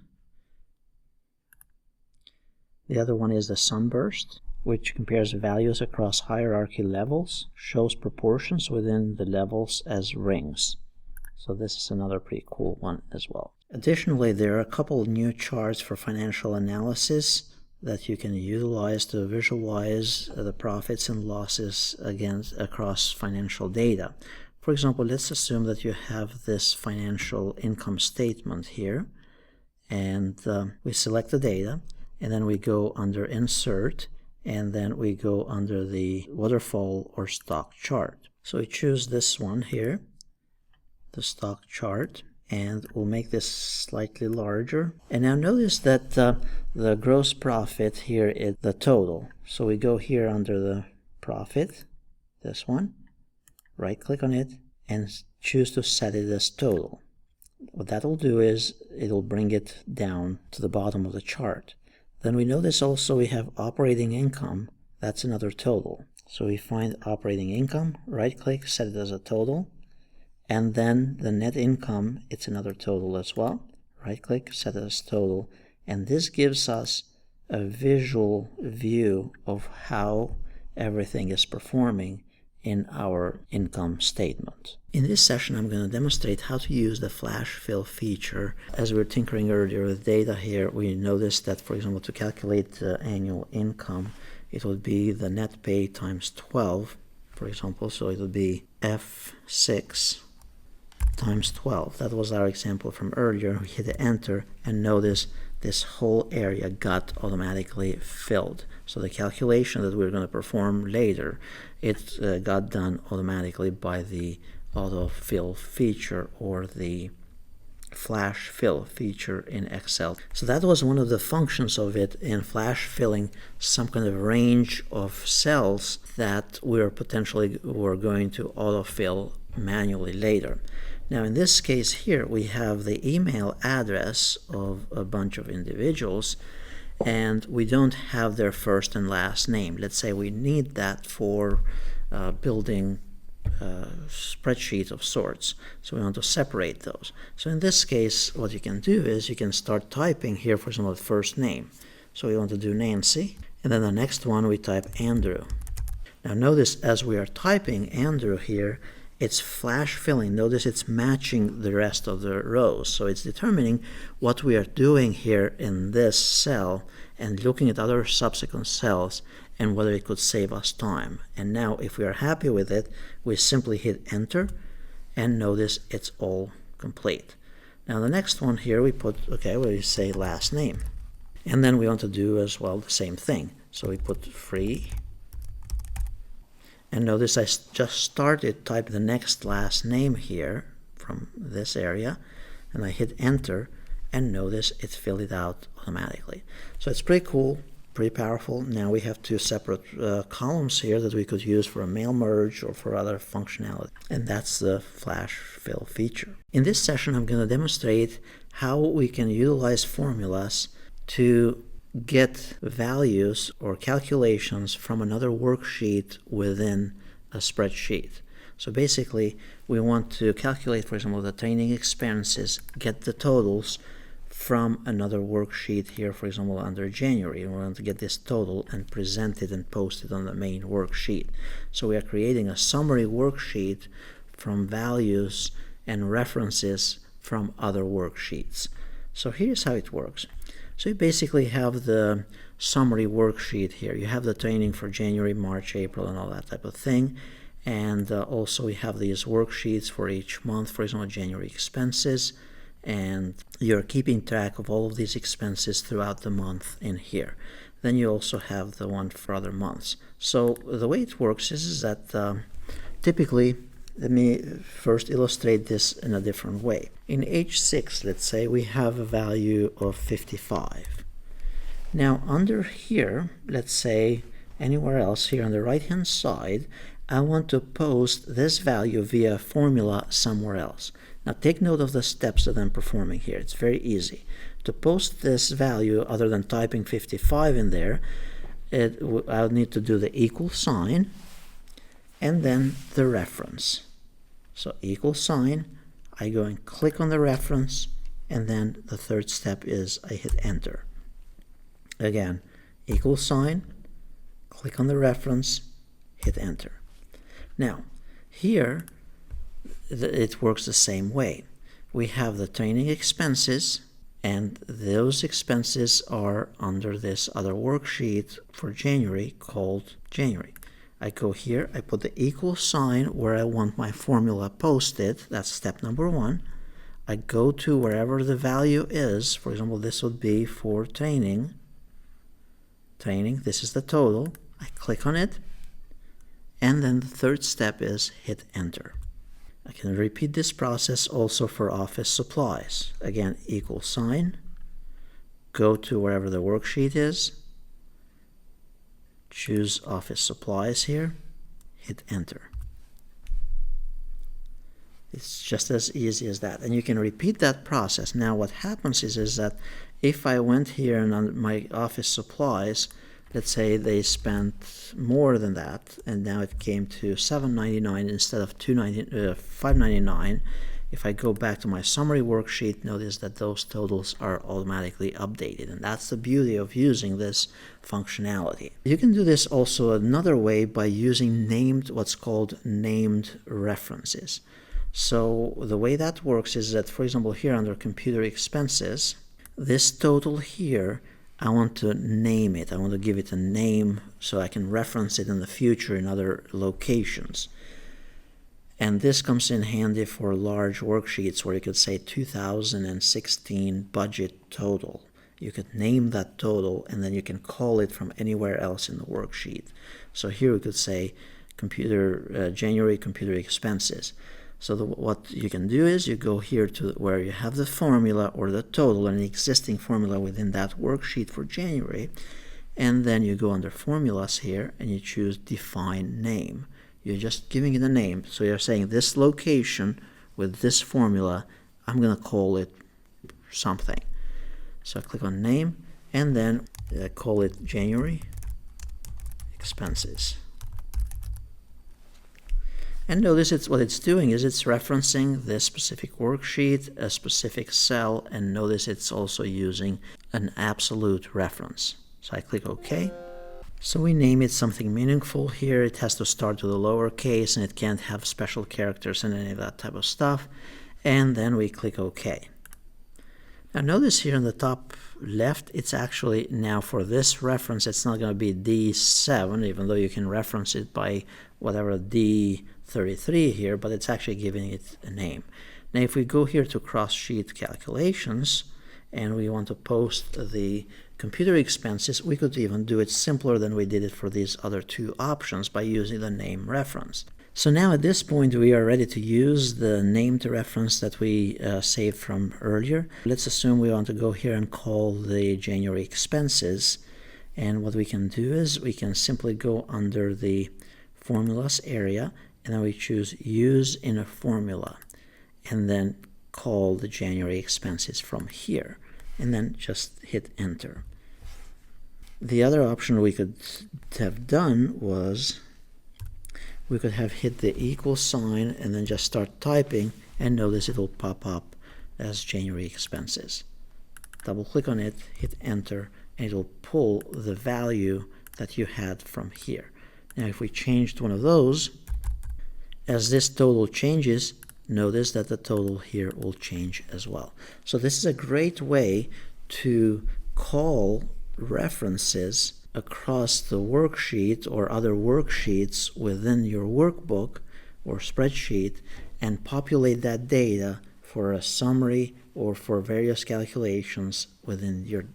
The other one is the sunburst, which compares values across hierarchy levels, shows proportions within the levels as rings. So this is another pretty cool one as well. Additionally, there are a couple of new charts for financial analysis that you can utilize to visualize the profits and losses across financial data. For example, let's assume that you have this financial income statement here, and we select the data, and then we go under Insert, and then we go under the waterfall or stock chart. So we choose this one here, the stock chart, and we'll make this slightly larger. And now notice that the gross profit here is the total. So we go here under the profit, this one, right click on it, and choose to set it as total. What that will do is it'll bring it down to the bottom of the chart. Then we notice also we have operating income, that's another total. So we find operating income, right click, set it as a total. And then the net income, it's another total as well. Right click, set it as total. And this gives us a visual view of how everything is performing in our income statement. In this session, I'm going to demonstrate how to use the flash fill feature. As we were tinkering earlier with data here, we noticed that, for example, to calculate the annual income, it would be the net pay times 12, for example. So it would be F6 times 12. That was our example from earlier. We hit enter, and notice this whole area got automatically filled. So the calculation that we're going to perform later, it got done automatically by the autofill feature or the flash fill feature in Excel. So that was one of the functions of it in flash filling some kind of range of cells that we're going to autofill manually later. Now in this case here, we have the email address of a bunch of individuals, and we don't have their first and last name. Let's say we need that for building a spreadsheet of sorts. So we want to separate those. So in this case, what you can do is you can start typing here, for example, the first name. So we want to do Nancy, and then the next one we type Andrew. Now notice as we are typing Andrew here, it's flash filling. Notice it's matching the rest of the rows. So it's determining what we are doing here in this cell and looking at other subsequent cells and whether it could save us time. And now if we are happy with it, we simply hit enter, and notice it's all complete. Now the next one here we put, we say last name. And then we want to do as well the same thing. So we put free. And notice I just started typing the next last name here from this area, and I hit enter, and notice it filled it out automatically. So it's pretty cool, pretty powerful. Now we have two separate columns here that we could use for a mail merge or for other functionality, and that's the flash fill feature. In this session, I'm going to demonstrate how we can utilize formulas to get values or calculations from another worksheet within a spreadsheet. So basically, we want to calculate, for example, the training expenses, get the totals from another worksheet here, for example, under January. We want to get this total and present it and post it on the main worksheet. So we are creating a summary worksheet from values and references from other worksheets. So here's how it works. So you basically have the summary worksheet here. You have the training for January, March, April, and all that type of thing. And also we have these worksheets for each month, for example, January expenses. And you're keeping track of all of these expenses throughout the month in here. Then you also have the one for other months. So the way it works is that typically, let me first illustrate this in a different way. In H6, let's say, we have a value of 55. Now, under here, let's say, anywhere else here on the right-hand side, I want to post this value via formula somewhere else. Now, take note of the steps that I'm performing here. It's very easy. To post this value, other than typing 55 in there, I'll need to do the equal sign and then the reference. So equal sign, I go and click on the reference, and then the third step is I hit enter. Again, equal sign, click on the reference, hit enter. Now, here it works the same way. We have the training expenses, and those expenses are under this other worksheet for January called January. I go here, I put the equal sign where I want my formula posted. That's step number one. I go to wherever the value is. For example, this would be for training. This is the total. I click on it. And then the third step is hit enter. I can repeat this process also for office supplies. Again, equal sign. Go to wherever the worksheet is. Choose office supplies here, hit enter. It's just as easy as that, and you can repeat that process. Now what happens is that if I went here and on my office supplies, let's say they spent more than that, and now it came to $7.99 instead of $5.99, if I go back to my summary worksheet, notice that those totals are automatically updated. And that's the beauty of using this functionality. You can do this also another way by using what's called named references. So the way that works is that, for example, here under computer expenses, this total here, I want to name it. I want to give it a name so I can reference it in the future in other locations. And this comes in handy for large worksheets where you could say 2016 budget total. You could name that total and then you can call it from anywhere else in the worksheet. So here we could say January computer expenses. So what you can do is you go here to where you have the formula or the total and the existing formula within that worksheet for January, and then you go under formulas here and you choose define name. You're just giving it a name. So you're saying this location with this formula, I'm going to call it something. So I click on name and then call it January expenses. And notice what it's doing is it's referencing this specific worksheet, a specific cell, and notice it's also using an absolute reference. So I click OK. So we name it something meaningful here. It has to start with a lowercase and it can't have special characters and any of that type of stuff. And then we click OK. Now notice here in the top left, it's actually now for this reference, it's not going to be D7, even though you can reference it by whatever D33 here, but it's actually giving it a name. Now if we go here to cross-sheet calculations and we want to post the computer expenses, we could even do it simpler than we did it for these other two options by using the name reference. So now at this point we are ready to use the named reference that we saved from earlier. Let's assume we want to go here and call the January expenses, and what we can do is we can simply go under the formulas area and then we choose use in a formula and then call the January expenses from here and then just hit enter. The other option we could have done was we could have hit the equal sign and then just start typing, and notice it will pop up as January expenses. Double click on it, hit enter, and it will pull the value that you had from here. Now if we changed one of those, as this total changes, notice that the total here will change as well. So this is a great way to call references across the worksheet or other worksheets within your workbook or spreadsheet and populate that data for a summary or for various calculations within your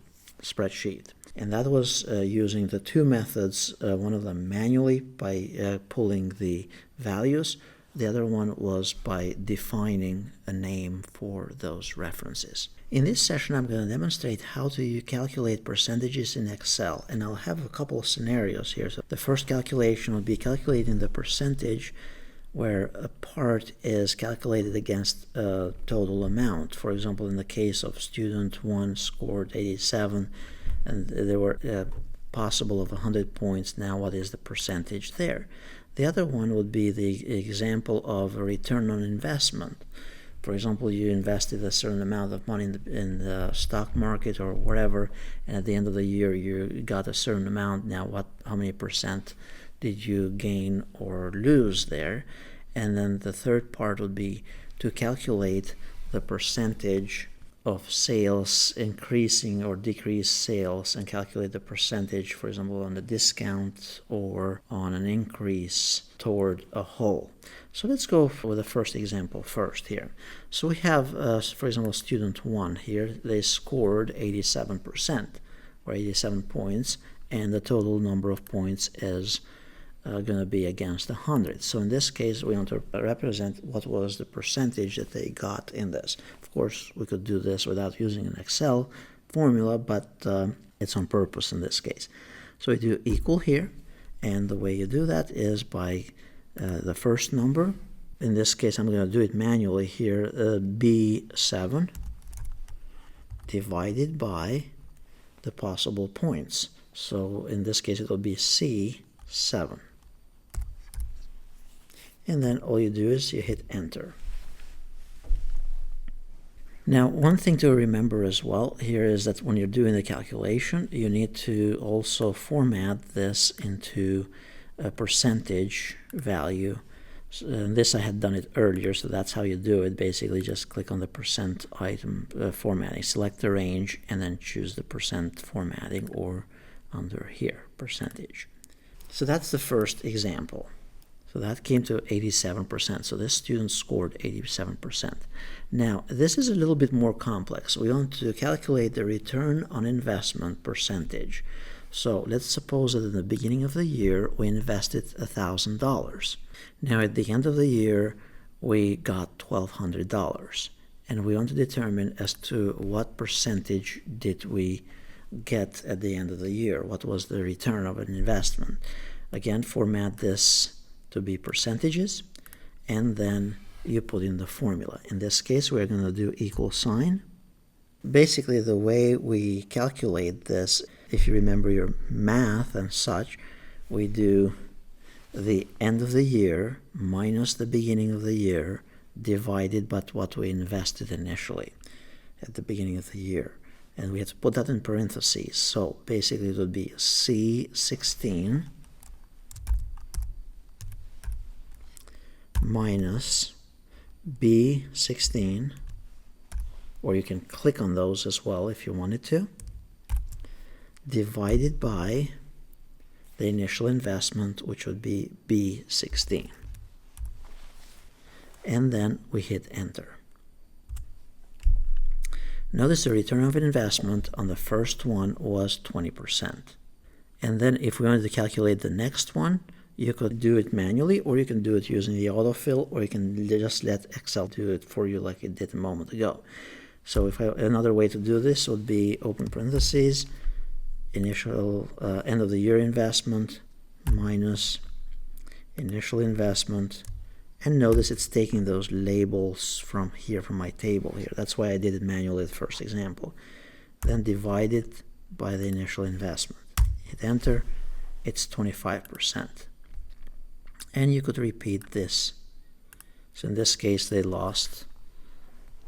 spreadsheet. And that was using the two methods, one of them manually by pulling the values. The other one was by defining a name for those references. In this session, I'm going to demonstrate how to calculate percentages in Excel, and I'll have a couple of scenarios here. So the first calculation will be calculating the percentage where a part is calculated against a total amount. For example, in the case of student 1 scored 87, and there were possible of 100 points. Now what is the percentage there? The other one would be the example of a return on investment. For example, you invested a certain amount of money in the stock market or whatever, and at the end of the year you got a certain amount. Now how many percent did you gain or lose there? And then the third part would be to calculate the percentage of sales increasing or decreased sales and calculate the percentage, for example, on the discount or on an increase toward a whole. So let's go with the first example first here. So we have, for example, student 1 here. They scored 87% or 87 points, and the total number of points is going to be against 100. So in this case, we want to represent what was the percentage that they got in this. Of course, we could do this without using an Excel formula, but it's on purpose in this case. So we do equal here, and the way you do that is by the first number. In this case, I'm going to do it manually here, B7 divided by the possible points. So in this case, it will be C7. And then all you do is you hit enter. Now, one thing to remember as well here is that when you're doing the calculation, you need to also format this into a percentage value. This I had done it earlier, so that's how you do it. Basically, just click on the percent item formatting, select the range, and then choose the percent formatting, or under here, percentage. So that's the first example. So that came to 87%. So this student scored 87%. Now, this is a little bit more complex. We want to calculate the return on investment percentage. So let's suppose that in the beginning of the year, we invested $1,000. Now, at the end of the year, we got $1,200. And we want to determine as to what percentage did we get at the end of the year. What was the return of an investment? Again, format this to be percentages, and then you put in the formula. In this case, we're going to do equal sign. Basically, the way we calculate this, if you remember your math and such, we do the end of the year minus the beginning of the year divided by what we invested initially at the beginning of the year. And we have to put that in parentheses. So basically it would be C16 minus B16, or you can click on those as well if you wanted to, divided by the initial investment, which would be B16. And then we hit enter. Notice the return of investment on the first one was 20%. And then if we wanted to calculate the next one, you could do it manually, or you can do it using the autofill, or you can just let Excel do it for you like it did a moment ago. So another way to do this would be open parentheses, initial end of the year investment minus initial investment, and notice it's taking those labels from here, from my table here. That's why I did it manually at the first example. Then divide it by the initial investment. Hit enter, it's 25%. And you could repeat this. So in this case, they lost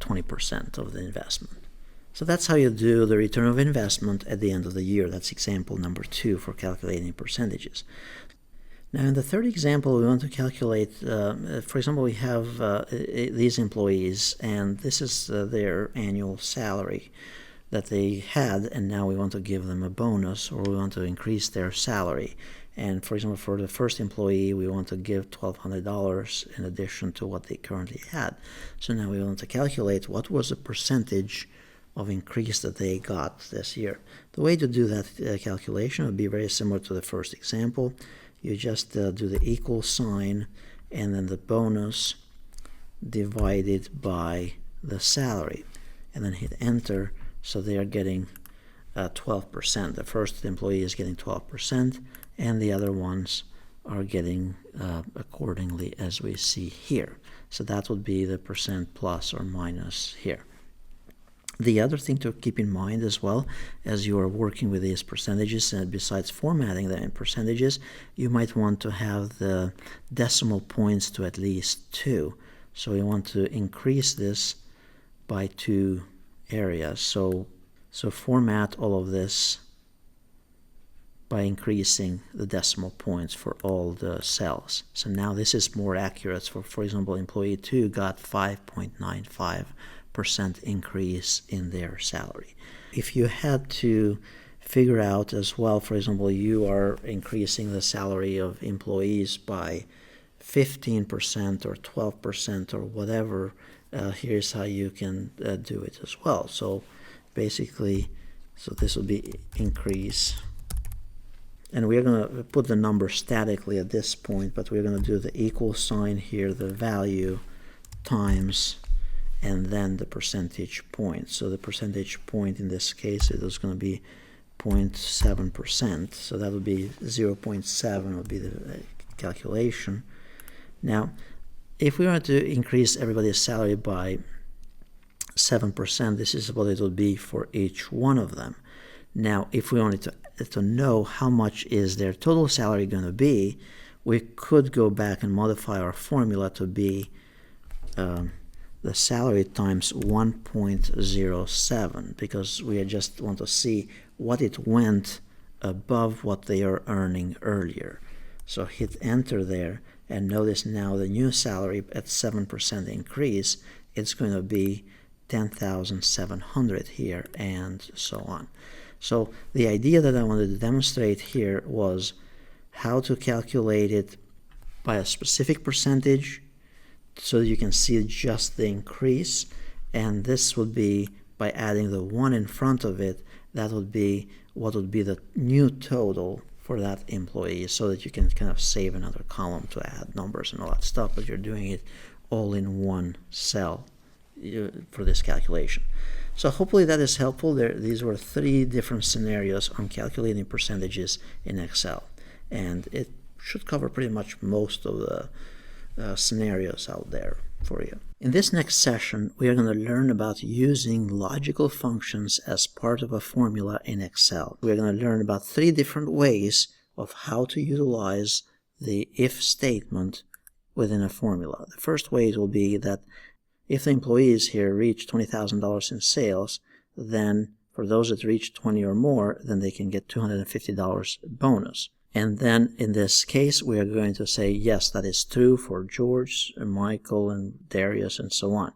20% of the investment. So that's how you do the return of investment at the end of the year. That's example number 2 for calculating percentages. Now in the third example, we want to calculate, for example, we have these employees, and this is their annual salary that they had, and now we want to give them a bonus, or we want to increase their salary. And for example, for the first employee, we want to give $1,200 in addition to what they currently had. So now we want to calculate what was the percentage of increase that they got this year. The way to do that calculation would be very similar to the first example. You just do the equal sign and then the bonus divided by the salary, and then hit enter. So they are getting 12%. The first employee is getting 12%, and the other ones are getting accordingly, as we see here. So that would be the percent plus or minus here. The other thing to keep in mind as well, as you are working with these percentages, and besides formatting them in percentages, you might want to have the decimal points to at least 2. So we want to increase this by 2 areas. So format all of this by increasing the decimal points for all the cells. So now this is more accurate. For example, employee 2 got 5.95% increase in their salary. If you had to figure out as well, for example, you are increasing the salary of employees by 15% or 12% or whatever, here's how you can do it as well. So basically, so this would be increase. And we're going to put the number statically at this point, but we're going to do the equal sign here, the value times, and then the percentage point. So the percentage point in this case, it is going to be 0.7%. So that would be 0.7 would be the calculation. Now, if we wanted to increase everybody's salary by 7%, this is what it would be for each one of them. Now, if we wanted to know how much is their total salary going to be, we could go back and modify our formula to be the the salary times 1.07 because we just want to see what it went above what they are earning earlier. So hit enter there, and notice now the new salary at 7% increase, it's going to be 10,700 here, and so on. So the idea that I wanted to demonstrate here was how to calculate it by a specific percentage so that you can see just the increase, and this would be by adding the 1 in front of it. That would be what would be the new total for that employee, so that you can kind of save another column to add numbers and all that stuff, but you're doing it all in one cell for this calculation. So hopefully that is helpful. These were 3 different scenarios on calculating percentages in Excel, and it should cover pretty much most of the scenarios out there for you. In this next session, we are going to learn about using logical functions as part of a formula in Excel. We are going to learn about 3 different ways of how to utilize the if statement within a formula. The first way will be that if the employees here reach $20,000 in sales, then for those that reach 20 or more, then they can get $250 bonus. And then in this case, we are going to say, yes, that is true for George, and Michael, and Darius, and so on.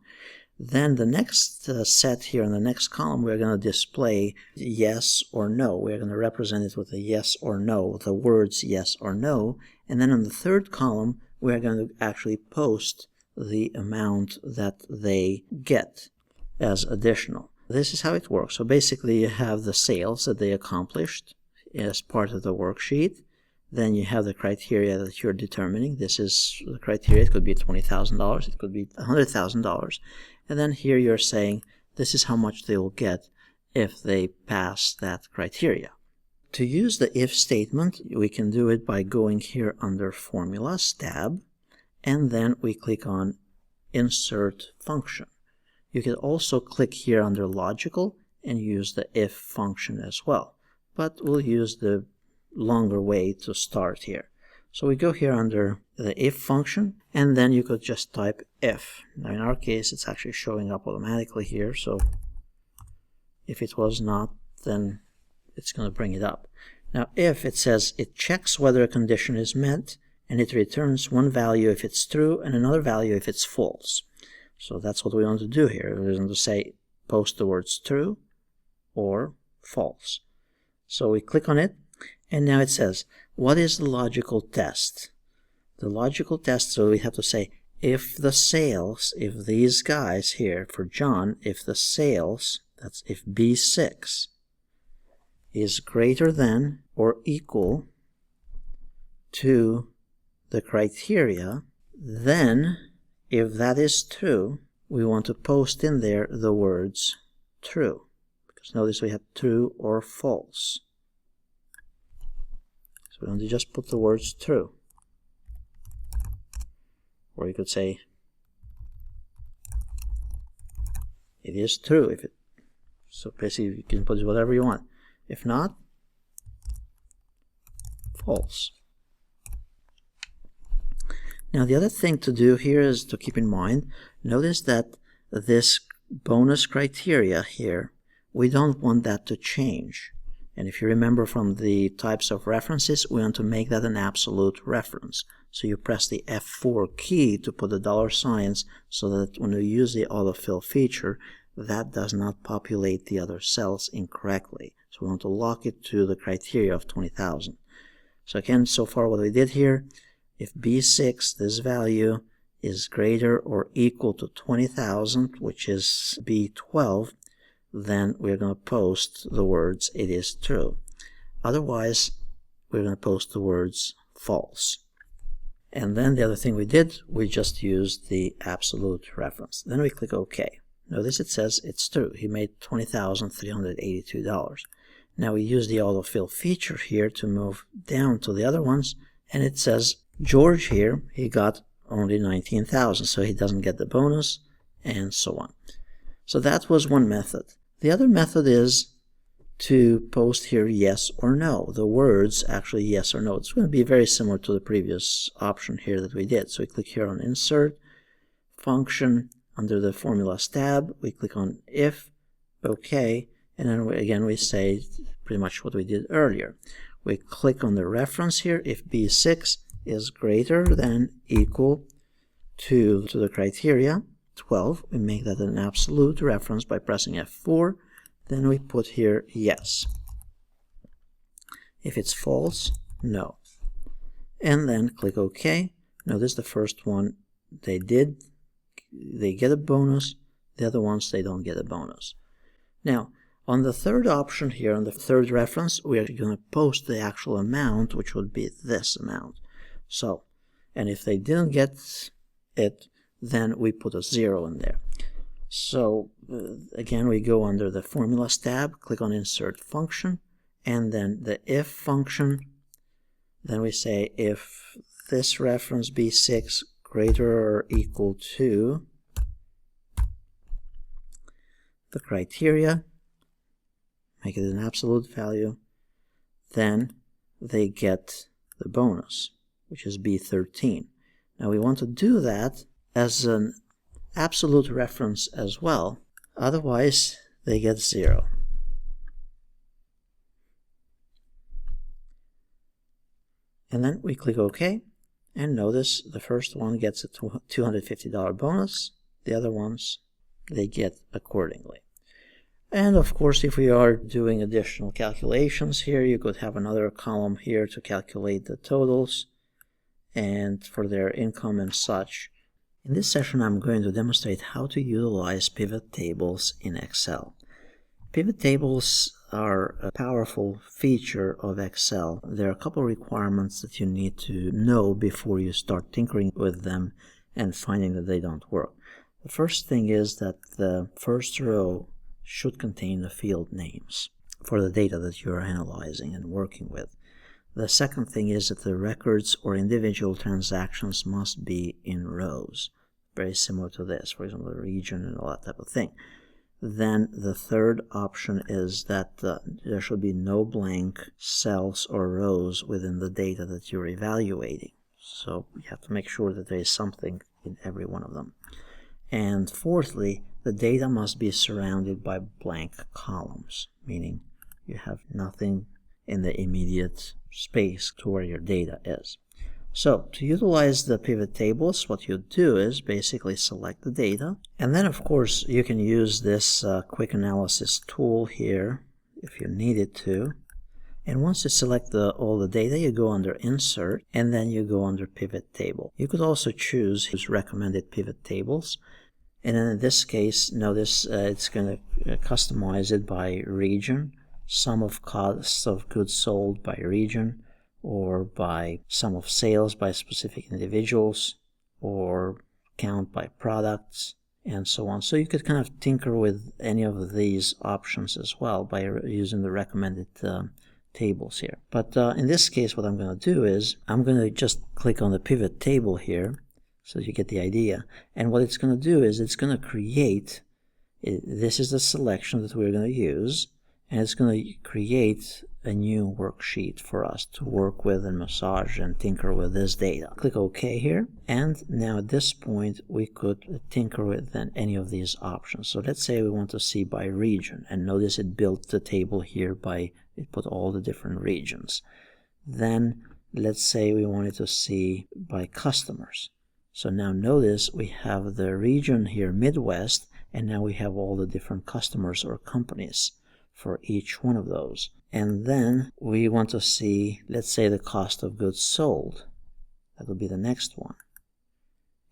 Then the next set here in the next column, we're going to display yes or no. We're going to represent it with a yes or no, the words yes or no. And then in the third column, we're going to actually post the amount that they get as additional. This is how it works. So basically, you have the sales that they accomplished as part of the worksheet. Then you have the criteria that you're determining. This is the criteria. It could be $20,000. It could be $100,000. And then here you're saying this is how much they will get if they pass that criteria. To use the if statement, we can do it by going here under Formulas tab, and then we click on Insert Function. You can also click here under Logical and use the if function as well. But we'll use the longer way to start here. So we go here under the if function, and then you could just type if. Now in our case, it's actually showing up automatically here, so if it was not, then it's going to bring it up. Now if, it says it checks whether a condition is met, and it returns one value if it's true and another value if it's false. So that's what we want to do here. We're going to say post the words true or false. So we click on it, and now it says, what is the logical test? The logical test, so we have to say, if the sales, if these guys here, for John, if the sales, that's if B6, is greater than or equal to the criteria, then if that is true, we want to post in there the words true. Because notice we have true or false. So we want to just put the words true. Or you could say it is true. If it, so basically you can put whatever you want. If not, false. Now the other thing to do here is to keep in mind, notice that this bonus criteria here, we don't want that to change. And if you remember from the types of references, we want to make that an absolute reference. So you press the F4 key to put the dollar signs so that when you use the autofill feature, that does not populate the other cells incorrectly. So we want to lock it to the criteria of 20,000. So again, so far what we did here, if B6, this value, is greater or equal to 20,000, which is B12, then we're going to post the words it is true. Otherwise, we're going to post the words false. And then the other thing we did, we just used the absolute reference. Then we click OK. Notice it says it's true. He made $20,382. Now we use the autofill feature here to move down to the other ones, and it says George here, he got only 19,000, so he doesn't get the bonus, and so on. So that was one method. The other method is to post here yes or no. The words actually yes or no. It's going to be very similar to the previous option here that we did. So we click here on Insert, Function, under the Formulas tab, we click on If, OK, and then again we say pretty much what we did earlier. We click on the reference here. If B6 is greater than equal to the criteria, 12, we make that an absolute reference by pressing F4. Then we put here yes. If it's false, no. And then click OK. Notice the first one they get a bonus. The other ones, they don't get a bonus. Now, on the third option here, on the third reference, we are going to post the actual amount, which would be this amount. So, and if they didn't get it, then we put a 0 in there. So, again, we go under the Formulas tab, click on Insert Function, and then the if function. Then we say if this reference B6 greater or equal to the criteria, make it an absolute value, then they get the bonus, which is B13. Now we want to do that as an absolute reference as well, otherwise they get 0. And then we click OK, and notice the first one gets a $250 bonus, the other ones they get accordingly. And of course, if we are doing additional calculations here, you could have another column here to calculate the totals and for their income and such. In this session, I'm going to demonstrate how to utilize pivot tables in Excel. Pivot tables are a powerful feature of Excel. There are a couple requirements that you need to know before you start tinkering with them and finding that they don't work. The first thing is that the first row should contain the field names for the data that you're analyzing and working with. The second thing is that the records or individual transactions must be in rows, very similar to this, for example, the region and all that type of thing. Then the third option is that there should be no blank cells or rows within the data that you're evaluating. So you have to make sure that there is something in every one of them. And fourthly, the data must be surrounded by blank columns, meaning you have nothing in the immediate space to where your data is. So to utilize the pivot tables, what you do is basically select the data, and then of course you can use this quick analysis tool here if you needed to. And once you select all the data, you go under Insert, and then you go under Pivot Table. You could also choose recommended pivot tables. And then in this case, notice it's going to customize it by region, sum of costs of goods sold by region, or by sum of sales by specific individuals, or count by products, and so on. So you could kind of tinker with any of these options as well by using the recommended tables here. But in this case, what I'm going to do is I'm going to just click on the pivot table here, so you get the idea. And what it's going to do is it's going to create, this is the selection that we're going to use, and it's going to create a new worksheet for us to work with and massage and tinker with this data. Click OK here, and now at this point we could tinker with any of these options. So let's say we want to see by region, and notice it built the table here by, it put all the different regions. Then let's say we wanted to see by customers. So now notice we have the region here, Midwest, and now we have all the different customers or companies for each one of those. And then we want to see, let's say, the cost of goods sold. That will be the next one.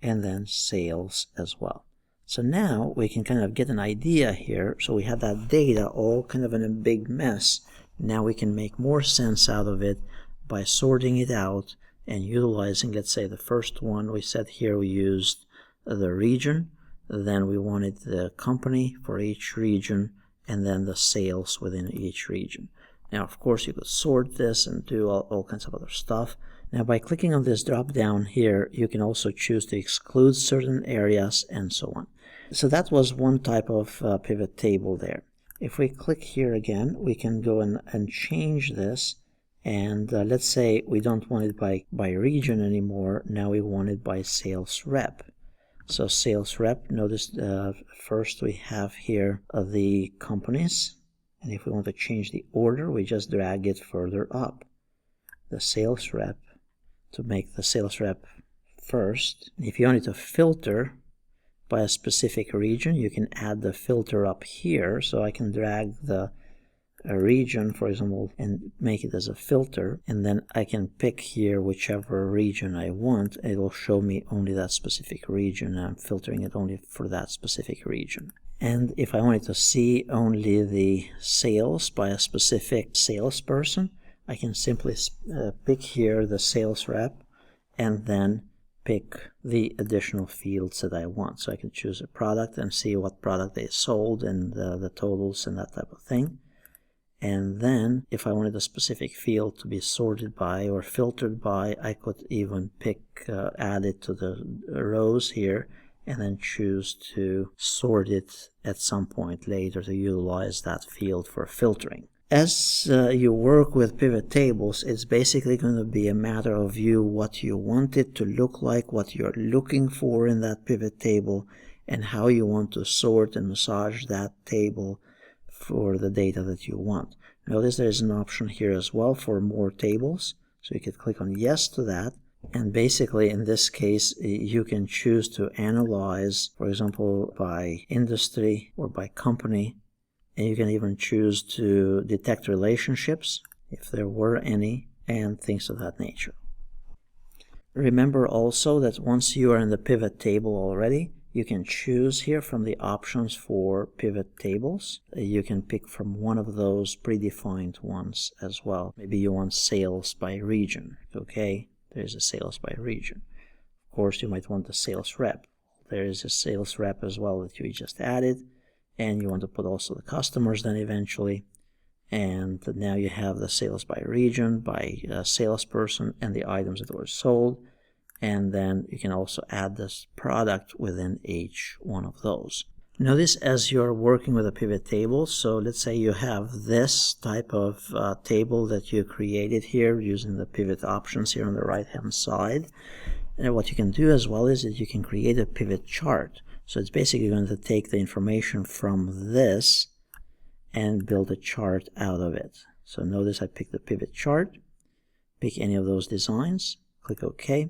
And then sales as well. So now we can kind of get an idea here. So we have that data all kind of in a big mess. Now we can make more sense out of it by sorting it out and utilizing, let's say, the first one we said here we used the region. Then we wanted the company for each region, and then the sales within each region. Now, of course, you could sort this and do all kinds of other stuff. Now, by clicking on this drop down here, you can also choose to exclude certain areas and so on. So that was one type of pivot table there. If we click here again, we can go and change this. And let's say we don't want it by region anymore. Now we want it by sales rep. So sales rep, notice first we have here the companies, and if we want to change the order, we just drag it further up. The sales rep, to make the sales rep first. If you wanted to filter by a specific region, you can add the filter up here. So I can drag the region, for example, and make it as a filter, and then I can pick here whichever region I want. It will show me only that specific region, and I'm filtering it only for that specific region. And if I wanted to see only the sales by a specific salesperson, I can simply pick here the sales rep and then pick the additional fields that I want. So I can choose a product and see what product they sold and the totals and that type of thing. And then if I wanted a specific field to be sorted by or filtered by, I could even pick, add it to the rows here, and then choose to sort it at some point later to utilize that field for filtering. As you work with pivot tables, it's basically going to be a matter of what you want it to look like, what you're looking for in that pivot table, and how you want to sort and massage that table for the data that you want. Notice there's an option here as well for more tables, so you could click on yes to that. And basically in this case you can choose to analyze, for example, by industry or by company, and you can even choose to detect relationships if there were any, and things of that nature. Remember also that once you are in the pivot table already, you can choose here from the options for pivot tables. You can pick from one of those predefined ones as well. Maybe you want sales by region. Okay, there's a sales by region. Of course, you might want the sales rep. There is a sales rep as well that you just added. And you want to put also the customers then eventually. And now you have the sales by region, by salesperson, and the items that were sold. And then you can also add this product within each one of those. Notice as you're working with a pivot table, so let's say you have this type of table that you created here using the pivot options here on the right hand side. And what you can do as well is that you can create a pivot chart. So it's basically going to take the information from this and build a chart out of it. So notice I pick the pivot chart, pick any of those designs, click OK,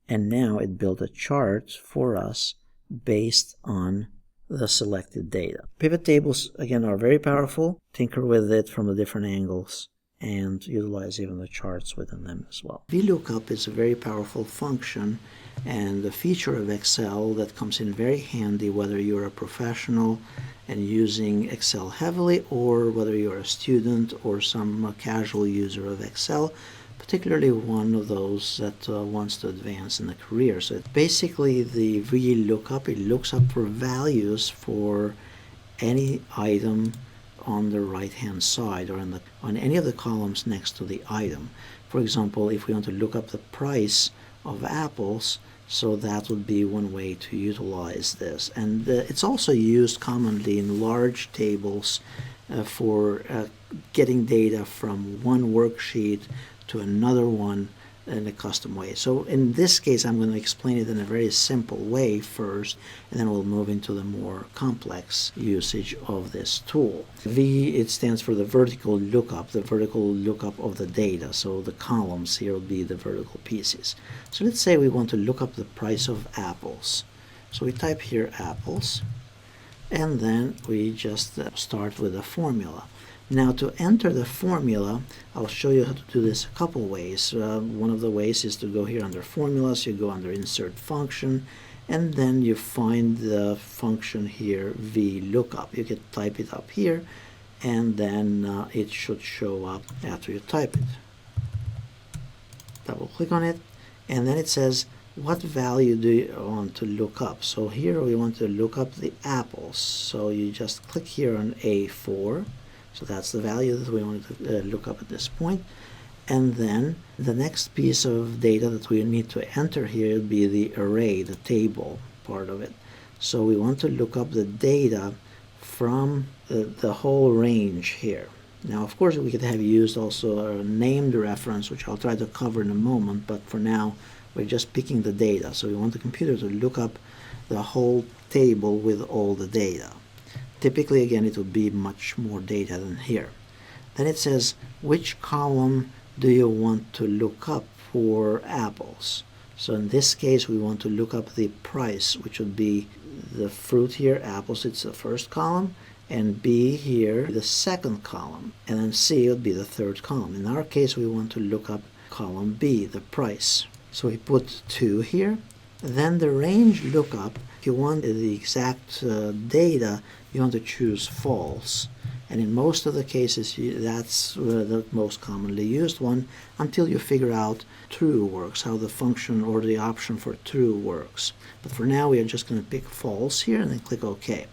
and now it built a chart for us based on the selected data. Pivot tables, again, are very powerful. Tinker with it from the different angles and utilize even the charts within them as well. VLOOKUP is a very powerful function and a feature of Excel that comes in very handy whether you're a professional and using Excel heavily, or whether you're a student or some casual user of Excel, particularly one of those that wants to advance in the career. So it's basically the VLOOKUP. It looks up for values for any item on the right hand side or on any of the columns next to the item. For example, if we want to look up the price of apples, so that would be one way to utilize this. And it's also used commonly in large tables for getting data from one worksheet to another one in a custom way. So in this case, I'm going to explain it in a very simple way first, and then we'll move into the more complex usage of this tool. V, it stands for the vertical lookup of the data. So the columns here will be the vertical pieces. So let's say we want to look up the price of apples. So we type here apples, and then we just start with a formula. Now to enter the formula, I'll show you how to do this a couple ways. One of the ways is to go here under formulas, you go under insert function, and then you find the function here, VLOOKUP. You can type it up here, and then it should show up after you type it. Double click on it, and then it says, what value do you want to look up? So here we want to look up the apples. So you just click here on A4. So that's the value that we want to look up at this point. And then the next piece of data that we need to enter here will be the array, the table part of it. So we want to look up the data from the whole range here. Now, of course, we could have used also a named reference, which I'll try to cover in a moment, but for now, we're just picking the data. So we want the computer to look up the whole table with all the data. Typically, again, it would be much more data than here. Then it says, which column do you want to look up for apples? So in this case, we want to look up the price, which would be the fruit here, apples, it's the first column, and B here, the second column, and then C would be the third column. In our case, we want to look up column B, the price. So we put 2 here. Then the range lookup, if you want the exact data, you want to choose false. And in most of the cases, that's the most commonly used one, until you figure out true works, how the function or the option for true works. But for now, we are just going to pick false here and then click OK.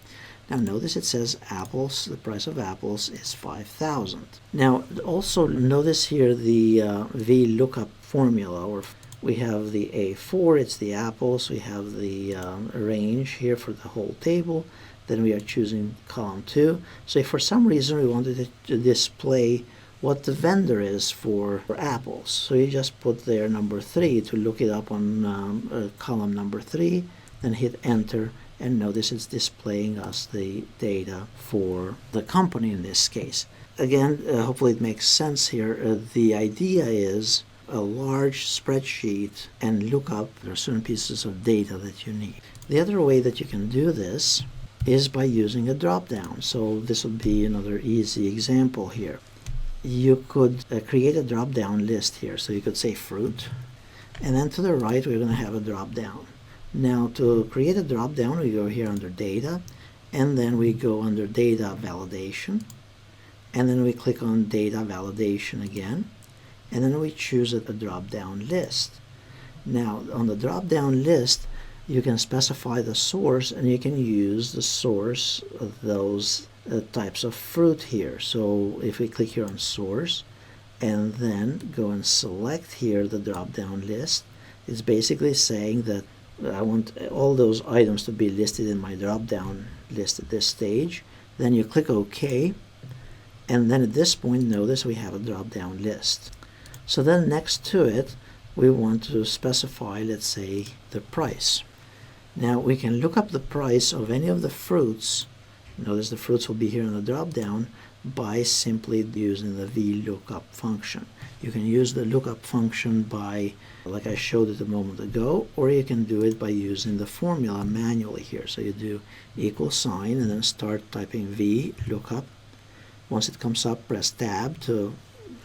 Now notice it says apples, the price of apples is 5,000. Now also notice here the VLOOKUP formula, or we have the A4, it's the apples, we have the range here for the whole table, then we are choosing column 2. So if for some reason we wanted to display what the vendor is for apples, so you just put there number 3 to look it up on column number 3, then hit enter, and notice it's displaying us the data for the company in this case. Again, hopefully it makes sense here. The idea is a large spreadsheet and look up there are certain pieces of data that you need. The other way that you can do this is by using a drop-down. So this would be another easy example here. You could create a drop-down list here. So you could say fruit, and then to the right we're going to have a drop-down. Now to create a drop-down, we go here under data, and then we go under data validation, and then we click on data validation again, and then we choose a drop-down list. Now on the drop-down list, you can specify the source, and you can use the source of those types of fruit here. So if we click here on source and then go and select here the drop-down list, it's basically saying that I want all those items to be listed in my drop-down list at this stage. Then you click OK, and then at this point notice we have a drop-down list. So then next to it we want to specify, let's say, the price. Now we can look up the price of any of the fruits. Notice the fruits will be here in the drop-down by simply using the VLOOKUP function. You can use the lookup function by, like I showed it a moment ago, or you can do it by using the formula manually here. So you do equal sign and then start typing VLOOKUP. Once it comes up, press tab to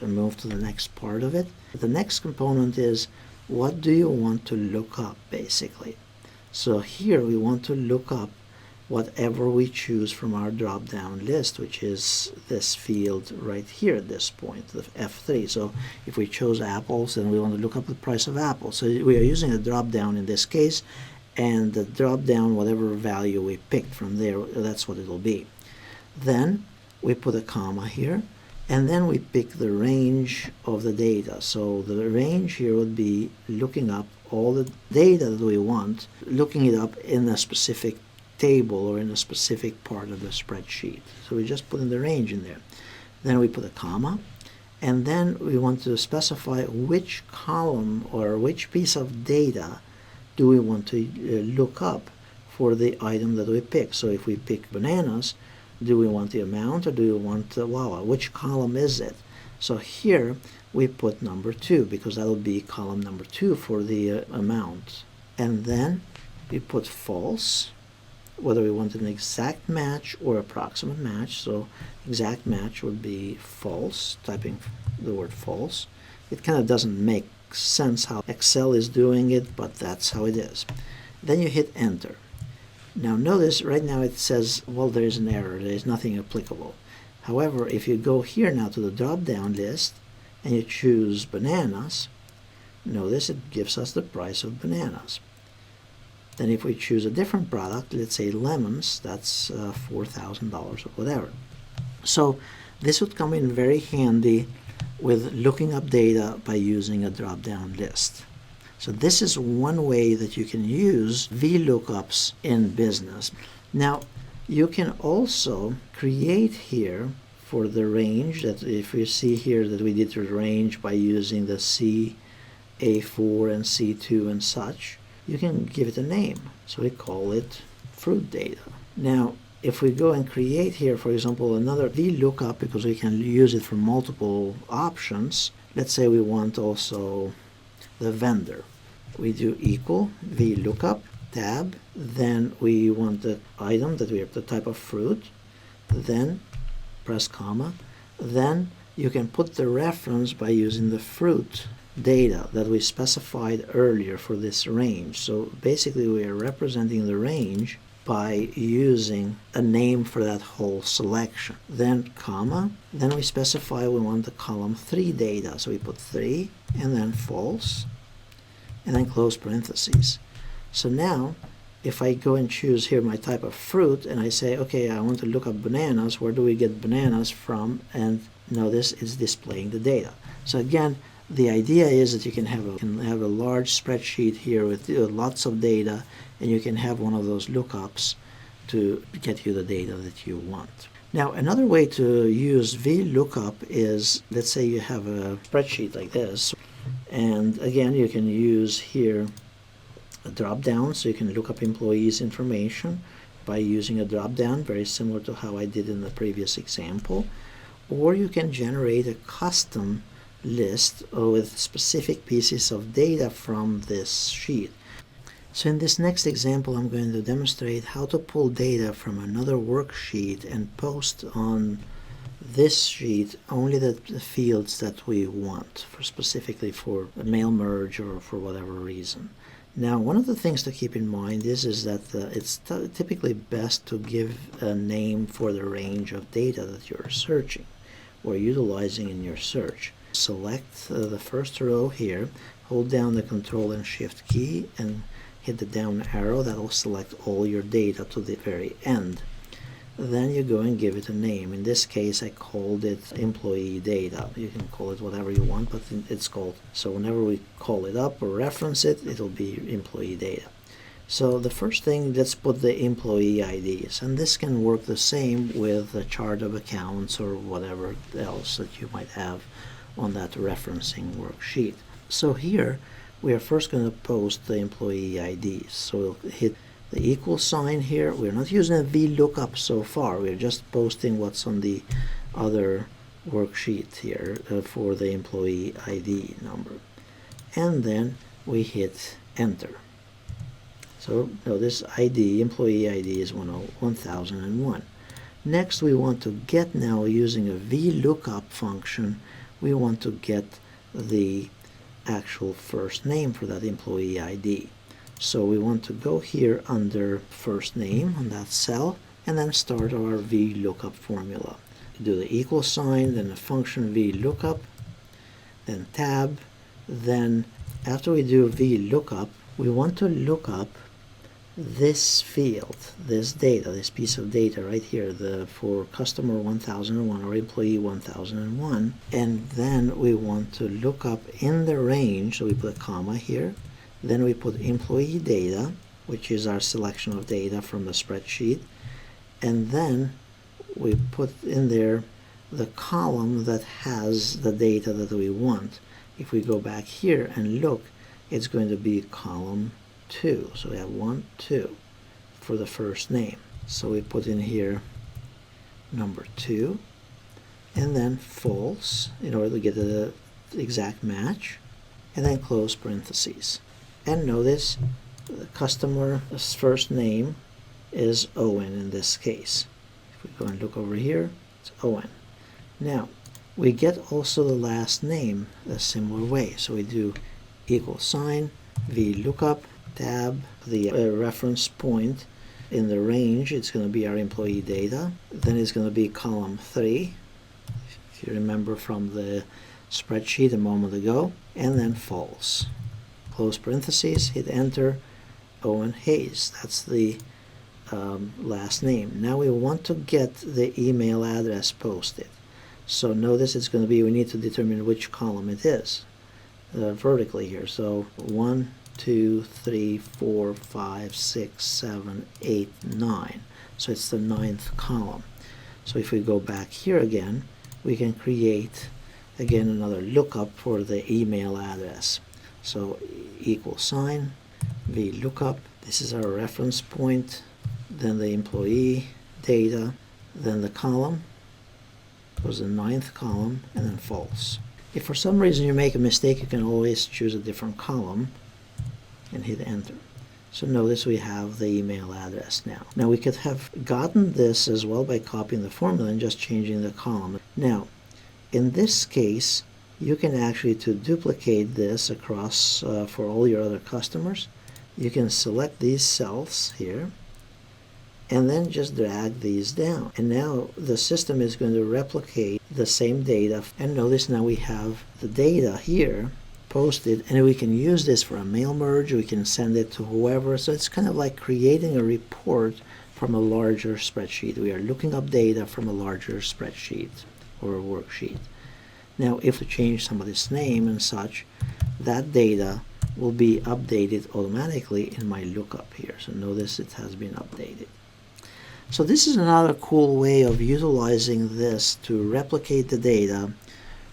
move to the next part of it. The next component is, what do you want to look up, basically? So here we want to look up whatever we choose from our drop-down list, which is this field right here at this point, the F3. So if we chose apples, then we want to look up the price of apples. So we are using a drop-down in this case, and the drop-down, whatever value we picked from there, that's what it will be. Then we put a comma here, and then we pick the range of the data. So the range here would be looking up all the data that we want, looking it up in a specific table or in a specific part of the spreadsheet. So we just put in the range in there. Then we put a comma, and then we want to specify which column or which piece of data do we want to look up for the item that we pick. So if we pick bananas, do we want the amount, or do we want which column is it? So here we put number 2, because that will be column number 2 for the amount. And then we put false, whether we want an exact match or approximate match. So exact match would be false, typing the word false. It kind of doesn't make sense how Excel is doing it, but that's how it is. Then you hit enter. Now notice right now it says, well, there is an error, there is nothing applicable. However, if you go here now to the drop-down list and you choose bananas, notice it gives us the price of bananas. Then if we choose a different product, let's say lemons, that's $4,000 or whatever. So this would come in very handy with looking up data by using a drop-down list. So this is one way that you can use VLOOKUPs in business. Now, you can also create here for the range, that if you see here that we did the range by using the C, A4, and C2 and such. you can give it a name. So we call it fruit data. Now, if we go and create here, for example, another VLOOKUP, because we can use it for multiple options, let's say we want also the vendor. We do equal VLOOKUP tab, then we want the item that we have, the type of fruit, then press comma, then you can put the reference by using the fruit data that we specified earlier for this range. So basically we are representing the range by using a name for that whole selection. Then comma, then we specify we want the column 3 data. So we put 3 and then false and then close parentheses. So now if I go and choose here my type of fruit and I say, okay, I want to look up bananas, where do we get bananas from? And notice it's displaying the data. So again, the idea is that you can have a large spreadsheet here with lots of data, and you can have one of those lookups to get you the data that you want. Now, another way to use VLOOKUP is, let's say you have a spreadsheet like this, and again, you can use here a drop-down, so you can look up employees' information by using a drop-down, very similar to how I did in the previous example, or you can generate a custom list with specific pieces of data from this sheet. So in this next example, I'm going to demonstrate how to pull data from another worksheet and post on this sheet only the fields that we want, specifically for a mail merge or for whatever reason. Now, one of the things to keep in mind is that it's typically best to give a name for the range of data that you're searching or utilizing in your search. Select the first row here, hold down the Control and Shift key and hit the down arrow. That will select all your data to the very end. Then you go and give it a name. In this case, I called it employee data. You can call it whatever you want, but it's called. So whenever we call it up or reference it, it'll be employee data. So the first thing, let's put the employee IDs, and this can work the same with a chart of accounts or whatever else that you might have on that referencing worksheet. So here we are first going to post the employee IDs. So we'll hit the equal sign here. We're not using a VLOOKUP so far. We're just posting what's on the other worksheet here for the employee ID number. And then we hit enter. So notice ID, employee ID is 1001. Next we want to get, now using a VLOOKUP function, we want to get the actual first name for that employee ID. So we want to go here under first name on that cell and then start our VLOOKUP formula. Do the equal sign, then the function VLOOKUP, then tab, then after we do VLOOKUP, we want to look up this field, this data, this piece of data right here, for customer 1001 or employee 1001, and then we want to look up in the range, so we put a comma here, then we put employee data, which is our selection of data from the spreadsheet, and then we put in there the column that has the data that we want. If we go back here and look, it's going to be column 2. So we have 1, 2 for the first name. So we put in here number 2 and then false in order to get the exact match, and then close parentheses. And notice the customer's first name is Owen in this case. If we go and look over here, it's Owen. Now we get also the last name a similar way. So we do equal sign, VLOOKUP, tab, the reference point in the range, it's going to be our employee data. Then it's going to be column 3, if you remember from the spreadsheet a moment ago, and then false. Close parentheses, hit enter, Owen Hayes. That's the last name. Now we want to get the email address posted. So notice it's going to be, we need to determine which column it is vertically here. So 1, 2, 3, 4, 5, 6, 7, 8, 9. So it's the 9th column. So if we go back here again, we can create again another lookup for the email address. So equal sign, VLOOKUP. This is our reference point, then the employee data, then the column was the 9th column, and then false. If for some reason you make a mistake, you can always choose a different column and hit enter. So notice we have the email address now. Now we could have gotten this as well by copying the formula and just changing the column. Now, in this case, you can actually, to duplicate this across for all your other customers, you can select these cells here and then just drag these down. And now the system is going to replicate the same data. And notice now we have the data here posted, and we can use this for a mail merge. We can send it to whoever. So it's kind of like creating a report from a larger spreadsheet. We are looking up data from a larger spreadsheet or a worksheet. Now, if we change somebody's name and such, that data will be updated automatically in my lookup here. So notice it has been updated. So this is another cool way of utilizing this to replicate the data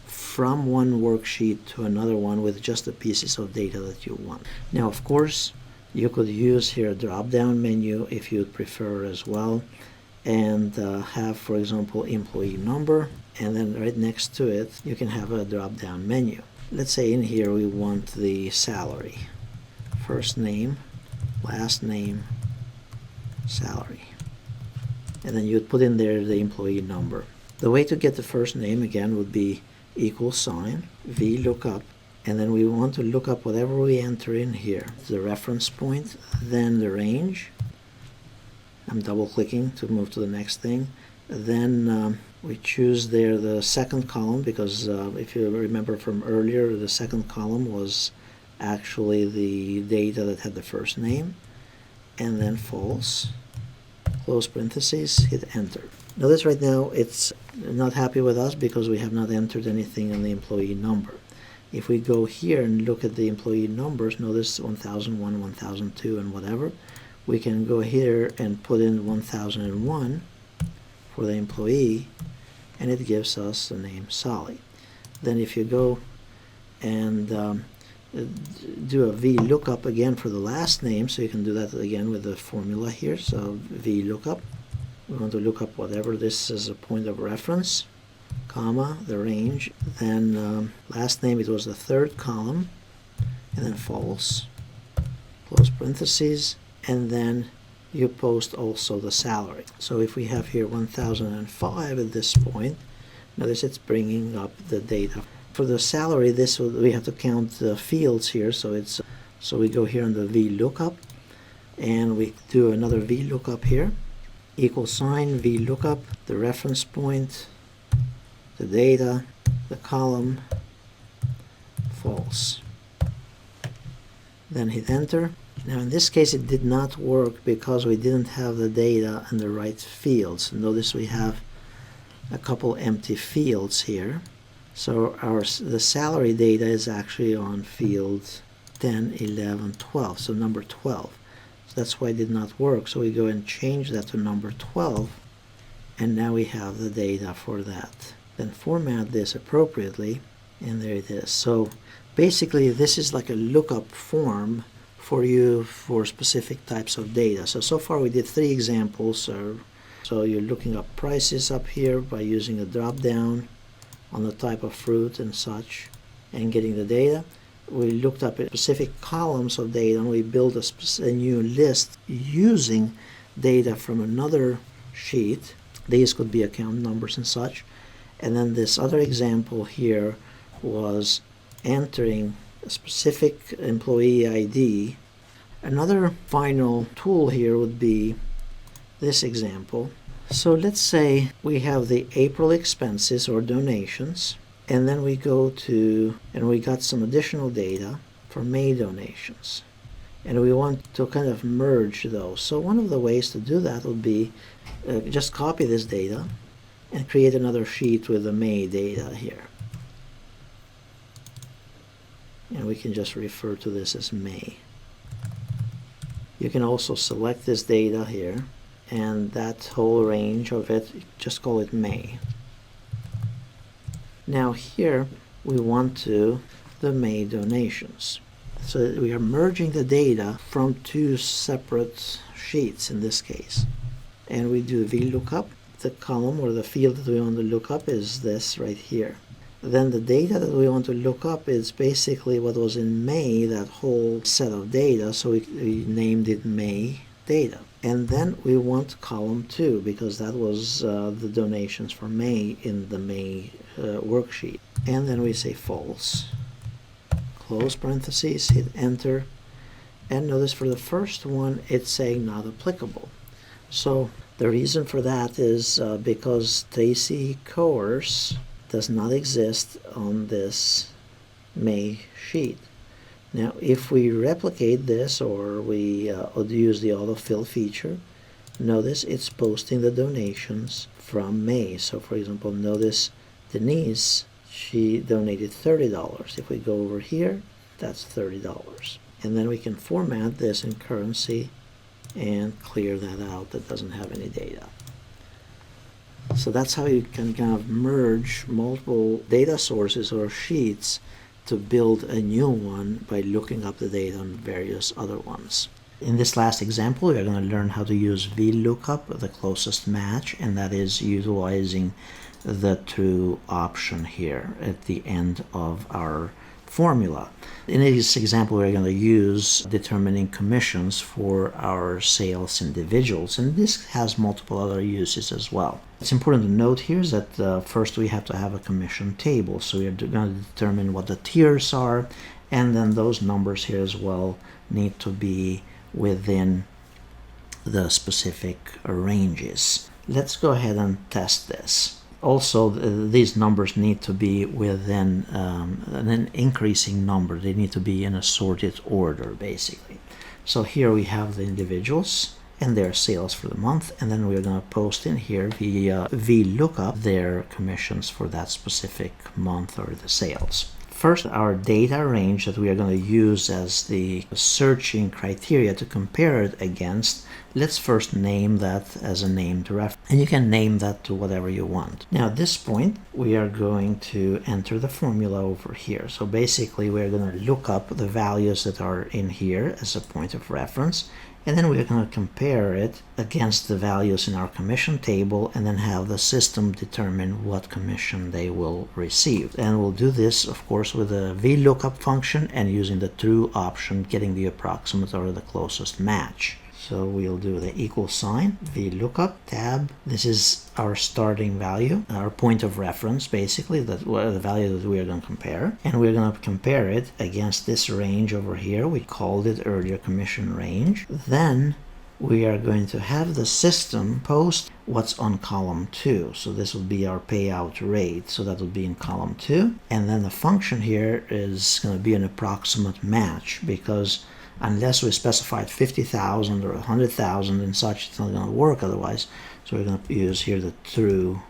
from one worksheet to another one with just the pieces of data that you want. Now, of course, you could use here a drop-down menu if you'd prefer as well, and have, for example, employee number, and then right next to it, you can have a drop-down menu. Let's say in here we want the salary. First name, last name, salary. And then you'd put in there the employee number. The way to get the first name again would be equal sign, VLOOKUP, and then we want to look up whatever we enter in here. The reference point, then the range. I'm double clicking to move to the next thing. Then we choose there the second column, because if you remember from earlier, the second column was actually the data that had the first name, and then false, close parentheses, hit enter. Notice right now it's not happy with us because we have not entered anything in the employee number. If we go here and look at the employee numbers, notice 1001, 1002, and whatever, we can go here and put in 1001 for the employee, and it gives us the name Sally. Then if you go and do a VLOOKUP again for the last name, so you can do that again with the formula here. So VLOOKUP, we want to look up whatever this is a point of reference, comma, the range, then last name, it was the third column, and then false, close parentheses, and then you post also the salary. So if we have here 1005 at this point, notice it's bringing up the data. For the salary, this we have to count the fields here, so we go here on the VLOOKUP, and we do another VLOOKUP here, equal sign, VLOOKUP, the reference point, the data, the column, false. Then hit enter. Now in this case it did not work because we didn't have the data in the right fields. Notice we have a couple empty fields here. So the salary data is actually on field 10, 11, 12, so number 12. So that's why it did not work. So we go and change that to number 12, and now we have the data for that. Then format this appropriately, and there it is. So basically this is like a lookup form for you for specific types of data. So far we did 3 examples. So you're looking up prices up here by using a drop down on the type of fruit and such, and getting the data. We looked up specific columns of data, and we built a new list using data from another sheet. These could be account numbers and such. And then this other example here was entering a specific employee ID. Another final tool here would be this example. So let's say we have the April expenses or donations, and then we go to, and we got some additional data for May donations, and we want to kind of merge those. So one of the ways to do that would be just copy this data and create another sheet with the May data here. And we can just refer to this as May. You can also select this data here, and that whole range of it, just call it May. Now here we want to the May donations. So we are merging the data from two separate sheets in this case. And we do VLOOKUP. The column or the field that we want to look up is this right here. Then the data that we want to look up is basically what was in May, that whole set of data, so we named it May data. And then we want column 2 because that was the donations for May in the May worksheet. And then we say false. Close parentheses, hit enter, and notice for the first one it's saying not applicable. So the reason for that is because Tracy course does not exist on this May sheet. Now if we replicate this or we use the autofill feature, notice it's posting the donations from May. So for example, notice Denise, she donated $30. If we go over here, that's $30. And then we can format this in currency and clear that out. That doesn't have any data. So that's how you can kind of merge multiple data sources or sheets to build a new one by looking up the data on various other ones. In this last example, we are going to learn how to use VLOOKUP, the closest match, and that is utilizing the true option here at the end of our formula. In this example, we're going to use determining commissions for our sales individuals, and this has multiple other uses as well. It's important to note here is that first we have to have a commission table, so we're going to determine what the tiers are, and then those numbers here as well need to be within the specific ranges. Let's go ahead and test this. Also, these numbers need to be within an increasing number. They need to be in a sorted order, basically. So here we have the individuals and their sales for the month, and then we're going to post in here via VLOOKUP their commissions for that specific month or the sales. First, our data range that we are going to use as the searching criteria to compare it against, let's first name that as a named reference. And you can name that to whatever you want. Now at this point, we are going to enter the formula over here. So basically, we're going to look up the values that are in here as a point of reference. And then we're going to compare it against the values in our commission table and then have the system determine what commission they will receive. And we'll do this, of course, with a VLOOKUP function and using the true option, getting the approximate or the closest match. So we'll do the equal sign, VLOOKUP, tab. This is our starting value, our point of reference, basically, the value that we are going to compare. And we're going to compare it against this range over here. We called it earlier commission range. Then we are going to have the system post what's on column 2. So this will be our payout rate. So that will be in column 2. And then the function here is going to be an approximate match, because unless we specified 50,000 or 100,000 and such, it's not going to work otherwise. So we're going to use here the true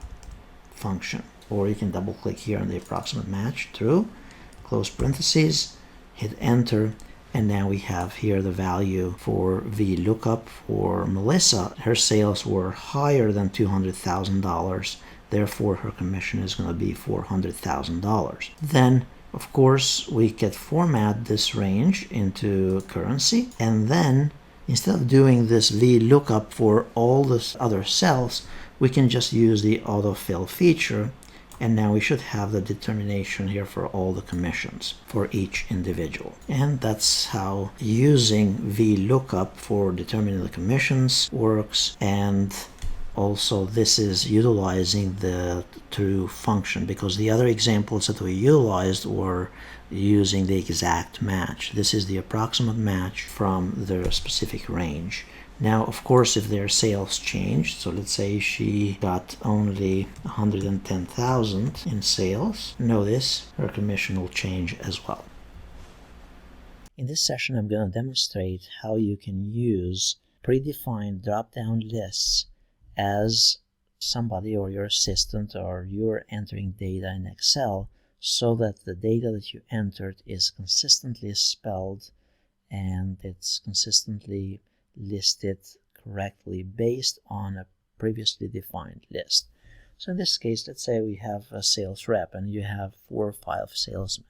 function. Or you can double click here on the approximate match, true, close parentheses, hit enter, and now we have here the value for VLOOKUP for Melissa. Her sales were higher than $200,000, therefore her commission is going to be $400,000. Then of course, we can format this range into currency, and then instead of doing this VLOOKUP for all the other cells, we can just use the autofill feature, and now we should have the determination here for all the commissions for each individual. And that's how using VLOOKUP for determining the commissions works. And also, this is utilizing the true function, because the other examples that we utilized were using the exact match. This is the approximate match from the specific range. Now, of course, if their sales changed, so let's say she got only 110,000 in sales, notice her commission will change as well. In this session, I'm going to demonstrate how you can use predefined drop-down lists as somebody or your assistant, or you're entering data in Excel, so that the data that you entered is consistently spelled and it's consistently listed correctly based on a previously defined list. So in this case, let's say we have a sales rep and you have 4 or 5 salesmen.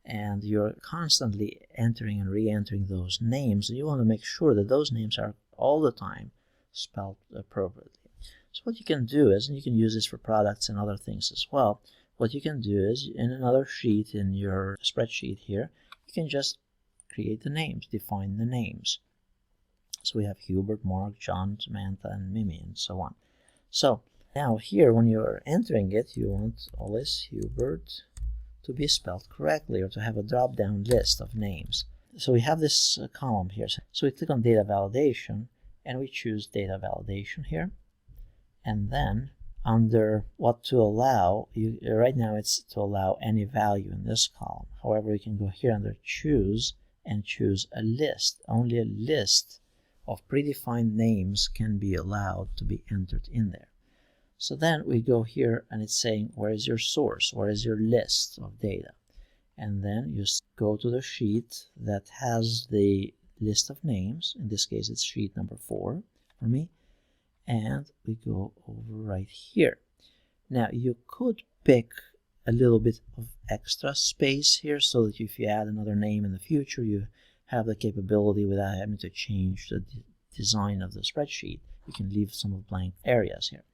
and you're constantly entering and re-entering those names, and you want to make sure that those names are all the time spelled appropriately. So what you can do is, and you can use this for products and other things as well, what you can do is, in another sheet in your spreadsheet here, you can just create the names, define the names. So we have Hubert, Mark, John, Samantha, and Mimi, and so on. So now here, when you're entering it, you want always Hubert to be spelled correctly, or to have a drop-down list of names. So we have this column here. So we click on data validation, and we choose data validation here. And then under what to allow, right now it's to allow any value in this column. However, we can go here under choose and choose a list. Only a list of predefined names can be allowed to be entered in there. So then we go here and it's saying, where is your source? Where is your list of data? And then you go to the sheet that has the list of names. In this case, it's sheet number 4 for me. And we go over right here. Now you could pick a little bit of extra space here so that if you add another name in the future, you have the capability without having to change the design of the spreadsheet. You can leave some of blank areas here.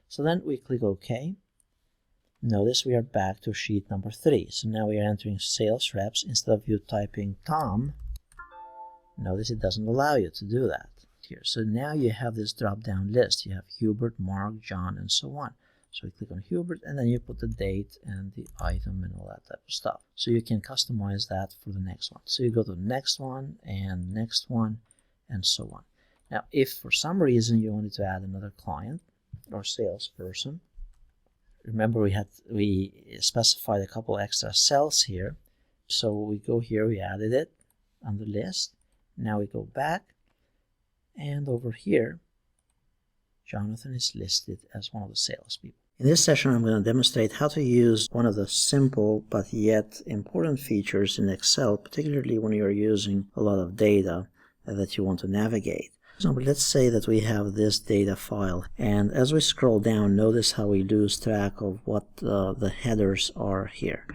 So then we click OK. Notice we are back to sheet number 3. So now we are entering sales reps. Instead of you typing Tom, notice it doesn't allow you to do that here. So now you have this drop-down list. You have Hubert, Mark, John, and so on. So we click on Hubert, and then you put the date and the item and all that type of stuff. So you can customize that for the next one. So you go to the next one, and so on. Now, if for some reason you wanted to add another client or salesperson, remember we specified a couple extra cells here. So we go here, we added it on the list. Now we go back, and over here, Jonathan is listed as one of the salespeople. In this session, I'm going to demonstrate how to use one of the simple but yet important features in Excel, particularly when you're using a lot of data that you want to navigate. For example, let's say that we have this data file, and as we scroll down, notice how we lose track of what the headers are here.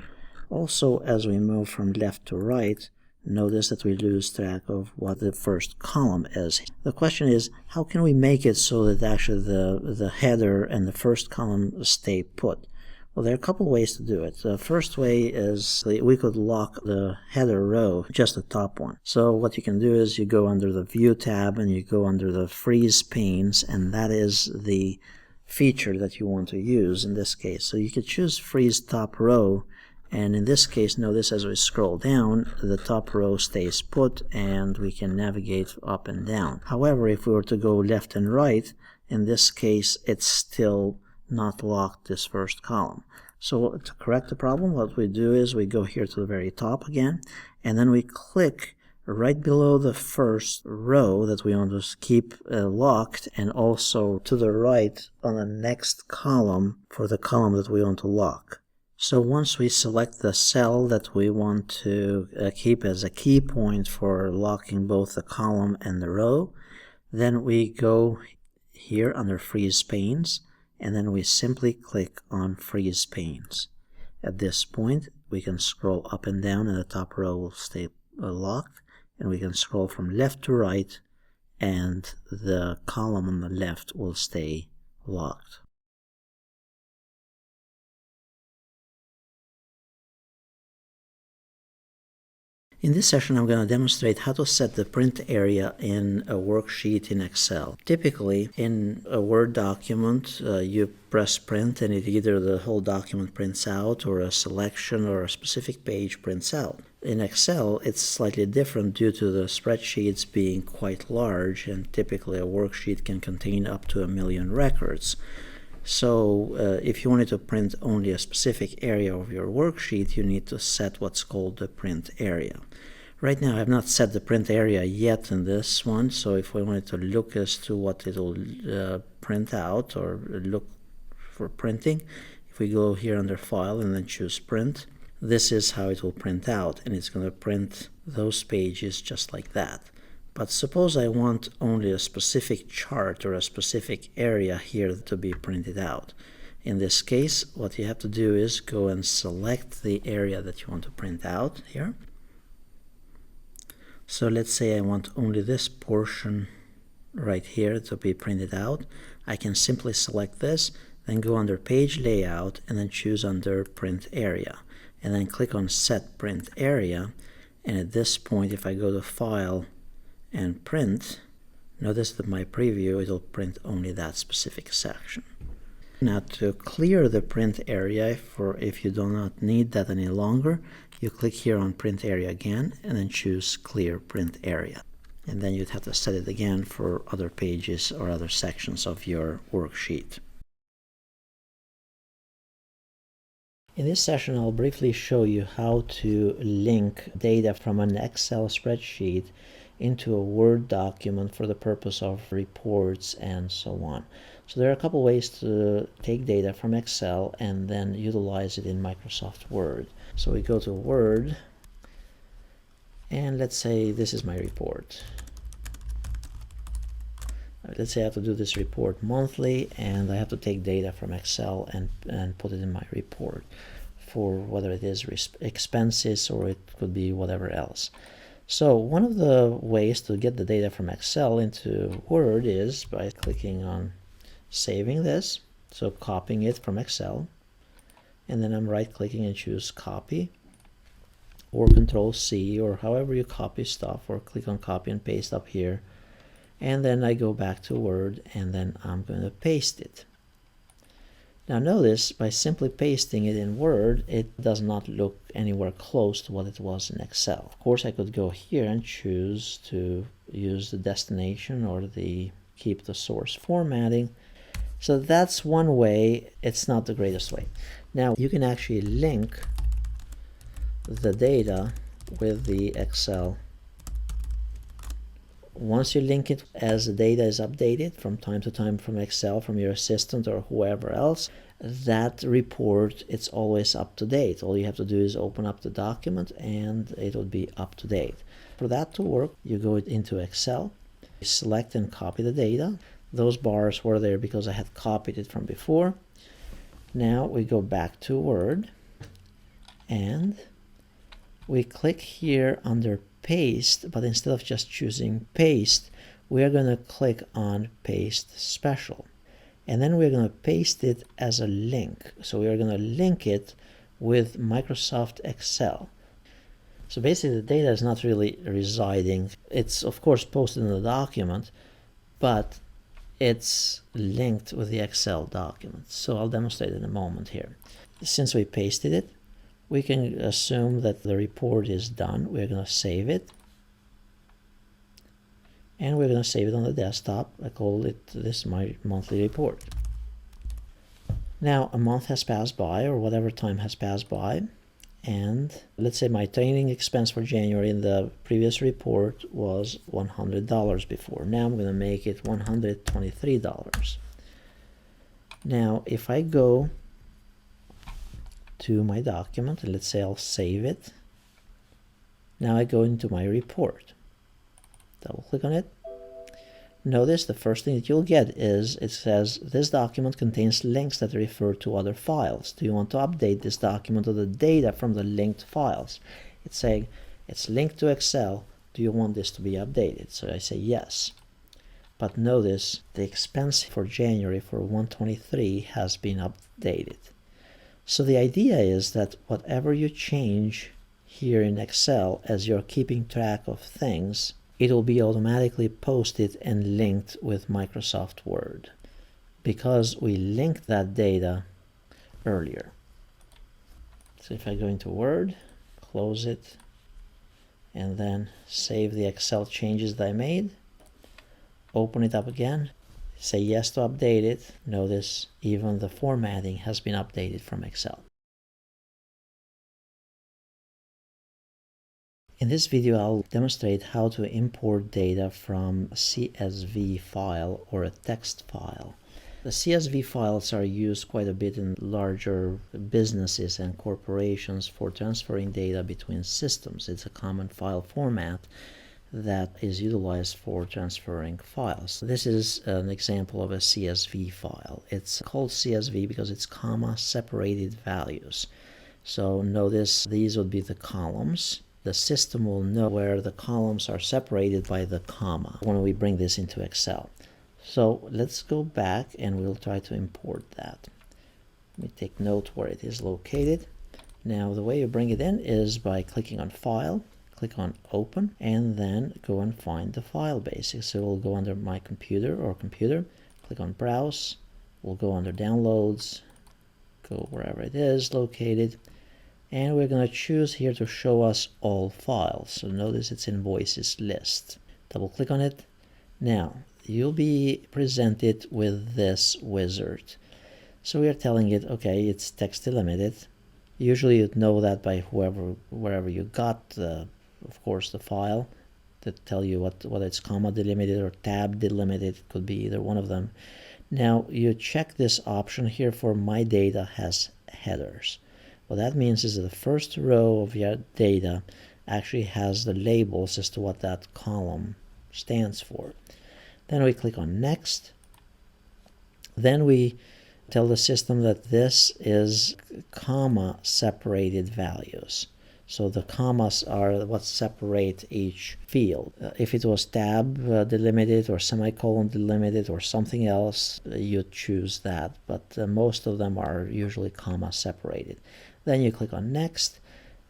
Also, as we move from left to right, notice that we lose track of what the first column is. The question is, how can we make it so that actually the header and the first column stay put? Well, there are a couple ways to do it. The first way is we could lock the header row, just the top one. So what you can do is you go under the View tab and you go under the Freeze Panes, and that is the feature that you want to use in this case. So you could choose Freeze Top Row, and in this case, notice as we scroll down, the top row stays put and we can navigate up and down. However, if we were to go left and right, in this case, it's still not locked, this first column. So to correct the problem, what we do is we go here to the very top again, and then we click right below the first row that we want to keep locked, and also to the right on the next column for the column that we want to lock. So once we select the cell that we want to keep as a key point for locking both the column and the row, then we go here under Freeze Panes, and then we simply click on Freeze Panes. At this point, we can scroll up and down, and the top row will stay locked, and we can scroll from left to right, and the column on the left will stay locked. In this session, I'm going to demonstrate how to set the print area in a worksheet in Excel. Typically, in a Word document, you press print and either the whole document prints out or a selection or a specific page prints out. In Excel, it's slightly different due to the spreadsheets being quite large, and typically a worksheet can contain up to 1 million records. So if you wanted to print only a specific area of your worksheet, you need to set what's called the print area. Right now I have not set the print area yet in this one, so if we wanted to look as to what it will print out or look for printing, if we go here under File and then choose Print, this is how it will print out, and it's going to print those pages just like that. But suppose I want only a specific chart or a specific area here to be printed out. In this case, what you have to do is go and select the area that you want to print out here. So let's say I want only this portion right here to be printed out. I can simply select this, then go under Page Layout, and then choose under Print Area, and then click on Set Print Area. And at this point, if I go to File and Print, notice that my preview, it'll print only that specific section. Now to clear the print area, for if you do not need that any longer, you click here on Print Area again, and then choose Clear Print Area. And then you'd have to set it again for other pages or other sections of your worksheet. In this session, I'll briefly show you how to link data from an Excel spreadsheet into a Word document for the purpose of reports and so on. So there are a couple ways to take data from Excel and then utilize it in Microsoft Word. So we go to Word, and let's say this is my report. Let's say I have to do this report monthly, and I have to take data from Excel and put it in my report for whether it is expenses or it could be whatever else. So one of the ways to get the data from Excel into Word is by clicking on saving this, so copying it from Excel, and then I'm right-clicking and choose Copy, or Control-C, or however you copy stuff, or click on Copy and Paste up here. And then I go back to Word, and then I'm going to paste it. Now notice, by simply pasting it in Word, it does not look anywhere close to what it was in Excel. Of course, I could go here and choose to use the destination or the keep the source formatting. So that's one way. It's not the greatest way. Now you can actually link the data with the Excel. Once you link it, as the data is updated from time to time from Excel, from your assistant or whoever else, that report, it's always up to date. All you have to do is open up the document and it will be up to date. For that to work, you go into Excel, select and copy the data. Those bars were there because I had copied it from before. Now we go back to Word, and we click here under Paste, but instead of just choosing Paste, we are going to click on Paste Special. And then we're going to paste it as a link. So we are going to link it with Microsoft Excel. So basically the data is not really residing. It's of course posted in the document, but it's linked with the Excel document. So I'll demonstrate in a moment here. Since we pasted it, we can assume that the report is done. We're going to save it. And we're going to save it on the desktop. I call it this my monthly report. Now a month has passed by, or whatever time has passed by, and let's say my training expense for January in the previous report was $100 before. Now I'm going to make it $123. Now if I go to my document, and let's say I'll save it, now I go into my report. Double click on it. Notice the first thing that you'll get is it says this document contains links that refer to other files. Do you want to update this document or the data from the linked files? It's saying it's linked to Excel. Do you want this to be updated? So I say yes. But notice the expense for January for 123 has been updated. So the idea is that whatever you change here in Excel as you're keeping track of things, it will be automatically posted and linked with Microsoft Word because we linked that data earlier. So if I go into Word, close it, and then save the Excel changes that I made, open it up again, say yes to update it, notice even the formatting has been updated from Excel. In this video, I'll demonstrate how to import data from a CSV file or a text file. The CSV files are used quite a bit in larger businesses and corporations for transferring data between systems. It's a common file format that is utilized for transferring files. This is an example of a CSV file. It's called CSV because it's comma separated values. So notice these would be the columns. The system will know where the columns are separated by the comma when we bring this into Excel. So let's go back and we'll try to import that. Let me take note where it is located. Now the way you bring it in is by clicking on File, click on Open, and then go and find the file basic. So we'll go under My Computer or Computer, click on Browse, we'll go under Downloads, go wherever it is located, and we're going to choose here to show us all files. So notice it's Invoices List. Double click on it. Now you'll be presented with this wizard. So we are telling it, okay, it's text delimited. Usually you'd know that by wherever you got, of course, the file to tell you whether it's comma delimited or tab delimited. It could be either one of them. Now you check this option here for My Data has headers. What that means is that the first row of your data actually has the labels as to what that column stands for. Then we click on Next. Then we tell the system that this is comma separated values. So the commas are what separate each field. If it was tab delimited or semicolon delimited or something else, you choose that. But most of them are usually comma separated. Then you click on Next.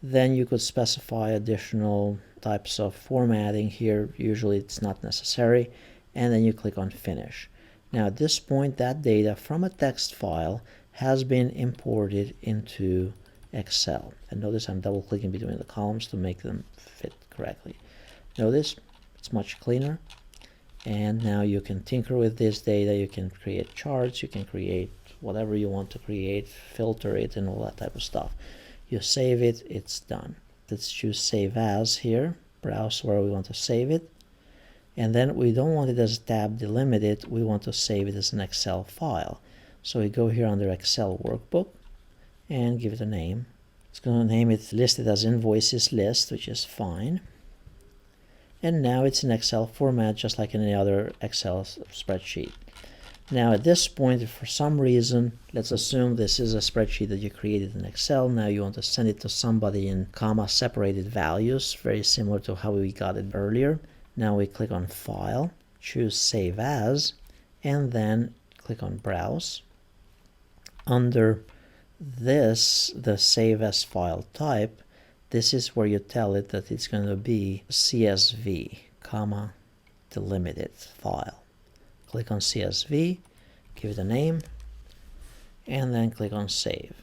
Then you could specify additional types of formatting here. Usually it's not necessary. And then you click on Finish. Now at this point, that data from a text file has been imported into Excel. And notice I'm double clicking between the columns to make them fit correctly. Notice it's much cleaner. And now you can tinker with this data. You can create charts. You can create whatever you want to create, filter it, and all that type of stuff. You save it, it's done. Let's choose Save As here. Browse where we want to save it. And then we don't want it as tab delimited. We want to save it as an Excel file. So we go here under Excel Workbook and give it a name. It's going to name it listed as Invoices List, which is fine. And now it's in Excel format, just like any other Excel spreadsheet. Now at this point, if for some reason, let's assume this is a spreadsheet that you created in Excel. Now you want to send it to somebody in comma separated values, very similar to how we got it earlier. Now we click on File, choose Save As, and then click on Browse. Under this, the Save As file type, this is where you tell it that it's going to be CSV, comma, delimited file. Click on CSV, give it a name, and then click on Save.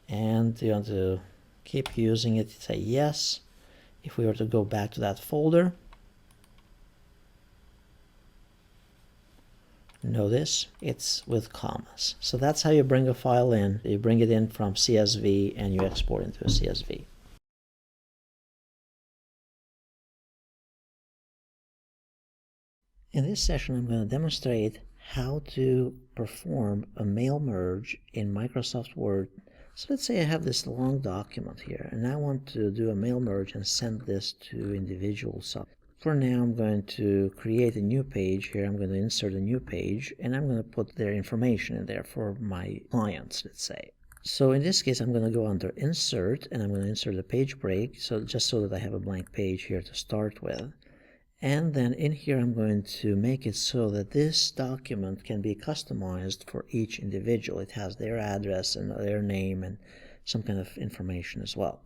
And you want to keep using it, say yes. If we were to go back to that folder, notice it's with commas. So that's how you bring a file in. You bring it in from CSV and you export into a CSV. In this session, I'm going to demonstrate how to perform a mail merge in Microsoft Word. So let's say I have this long document here, and I want to do a mail merge and send this to individuals. For now, I'm going to create a new page here. I'm going to insert a new page, and I'm going to put their information in there for my clients, let's say. So in this case, I'm going to go under Insert, and I'm going to insert a page break, so just so that I have a blank page here to start with. And then in here, I'm going to make it so that this document can be customized for each individual. It has their address and their name and some kind of information as well.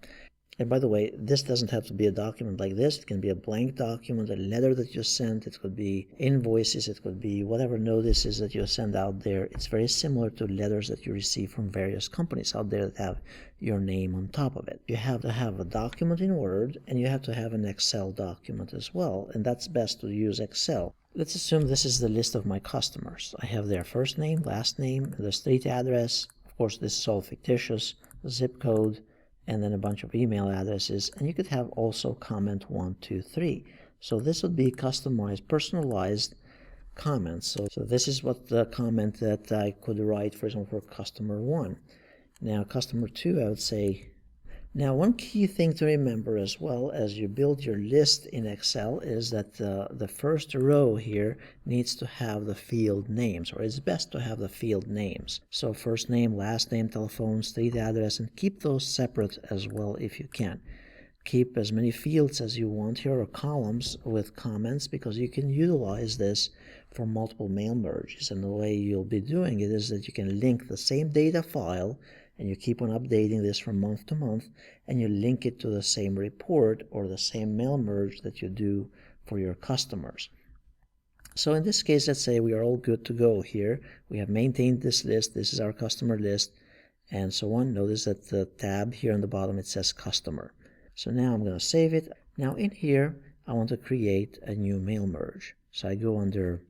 And by the way, this doesn't have to be a document like this. It can be a blank document, a letter that you sent. It could be invoices. It could be whatever notices that you send out there. It's very similar to letters that you receive from various companies out there that have your name on top of it. You have to have a document in Word, and you have to have an Excel document as well. And that's best to use Excel. Let's assume this is the list of my customers. I have their first name, last name, the street address. Of course, this is all fictitious, zip code, and then a bunch of email addresses. And you could have also comment 1, 2, 3. So this would be customized, personalized comments. So this is what the comment that I could write, for example, for customer 1. Now, customer 2, I would say, Now, one key thing to remember as well as you build your list in Excel is that the first row here needs to have the field names, or it's best to have the field names. So first name, last name, telephone, street address, and keep those separate as well if you can. Keep as many fields as you want here, or columns with comments, because you can utilize this for multiple mail merges. And the way you'll be doing it is that you can link the same data file, and you keep on updating this from month to month, and you link it to the same report or the same mail merge that you do for your customers. So in this case, let's say we are all good to go here. We have maintained this list. This is our customer list, and so on. Notice that the tab here on the bottom, it says customer. So now I'm going to save it. Now in here, I want to create a new mail merge. So I go under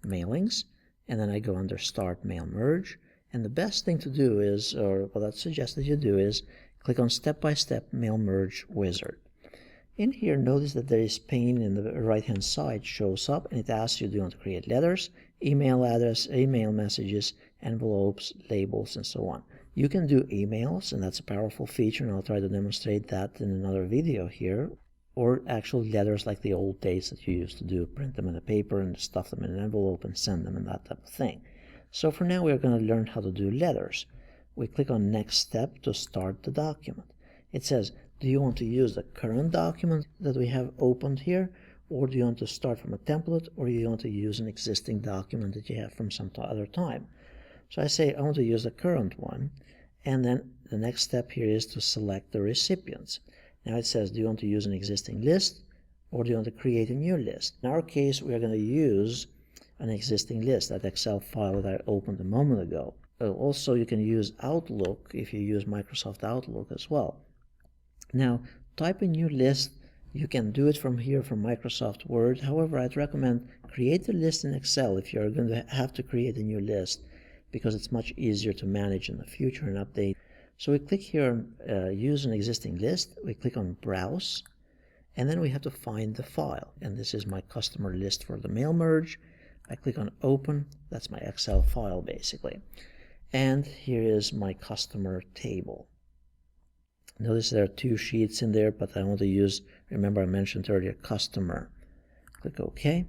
mailings, and then I go under start mail merge. And the best thing to do is, or what I'd suggest that you do is, click on step-by-step mail merge wizard. In here, notice that there is pane in the right-hand side shows up, and it asks you, do you want to create letters, email address, email messages, envelopes, labels, and so on. You can do emails, and that's a powerful feature, and I'll try to demonstrate that in another video here, or actual letters like the old days that you used to do, print them in a paper and stuff them in an envelope and send them and that type of thing. So for now, we're going to learn how to do letters. We click on next step to start the document. It says, do you want to use the current document that we have opened here, or do you want to start from a template, or do you want to use an existing document that you have from some other time? So I say I want to use the current one, and then the next step here is to select the recipients. Now it says, do you want to use an existing list, or do you want to create a new list? In our case, we are going to use an existing list, that Excel file that I opened a moment ago. Also, you can use Outlook if you use Microsoft Outlook as well. Now, type a new list. You can do it from here from Microsoft Word. However, I'd recommend create a list in Excel if you're going to have to create a new list, because it's much easier to manage in the future and update. So we click here on use an existing list. We click on browse, and then we have to find the file. And this is my customer list for the mail merge. I click on open. That's my Excel file basically. And here is my customer table. Notice there are two sheets in there, but I want to use, remember I mentioned earlier, customer. Click OK.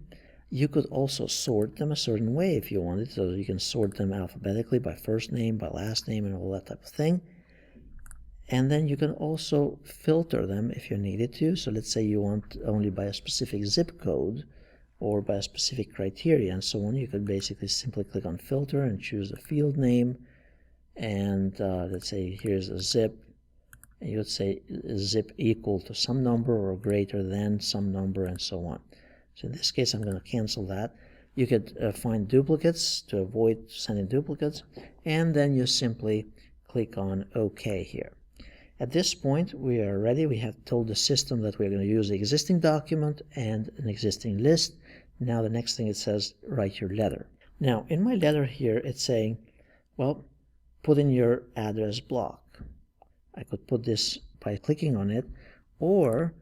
You could also sort them a certain way if you wanted, so you can sort them alphabetically by first name, by last name, and all that type of thing. And then you can also filter them if you needed to. So let's say you want only by a specific zip code or by a specific criteria and so on. You could basically simply click on filter and choose the field name. And let's say here's a zip. And you would say zip equal to some number or greater than some number and so on. So in this case, I'm going to cancel that. You could find duplicates to avoid sending duplicates. And then you simply click on OK here. At this point, we are ready. We have told the system that we're going to use the existing document and an existing list. Now the next thing it says, write your letter. Now in my letter here, it's saying, well, put in your address block. I could put this by clicking on it, or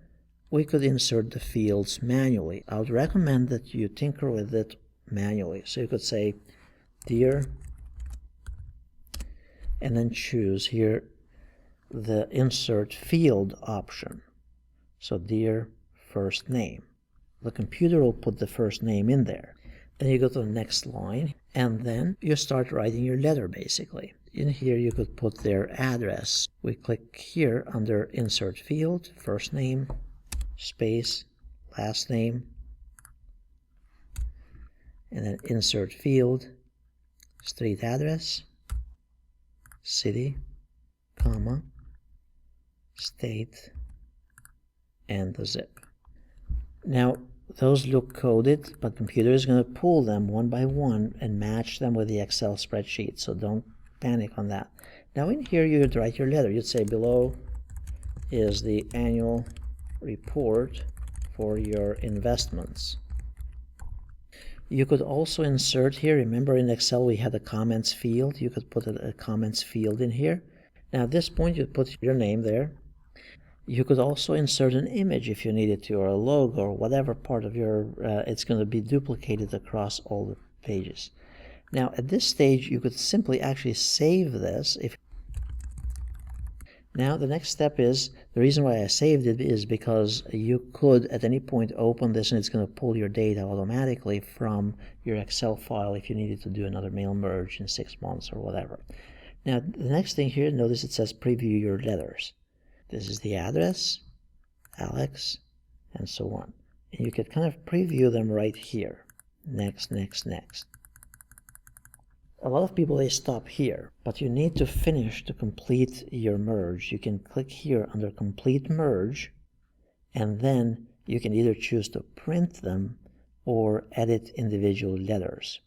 we could insert the fields manually. I would recommend that you tinker with it manually. So you could say, dear, and then choose here the insert field option. So dear first name. The computer will put the first name in there. Then you go to the next line, and then you start writing your letter basically. In here you could put their address. We click here under insert field, first name, space, last name, and then insert field, street address, city, comma, state, and the zip. Now those look coded, but computer is going to pull them one by one and match them with the Excel spreadsheet, so don't panic on that. Now in here you would write your letter. You'd say below is the annual report for your investments. You could also insert here, remember in Excel we had a comments field. You could put a comments field in here. Now at this point you'd put your name there. You could also insert an image if you needed to, or a logo, or whatever part of your, it's going to be duplicated across all the pages. Now at this stage you could simply actually save this. Now the next step is, the reason why I saved it is because you could at any point open this and it's going to pull your data automatically from your Excel file if you needed to do another mail merge in 6 months or whatever. Now the next thing here, notice it says preview your letters. This is the address, Alex, and so on. And you could kind of preview them right here. Next, next, next. A lot of people, they stop here, but you need to finish to complete your merge. You can click here under complete merge, and then you can either choose to print them or edit individual letters.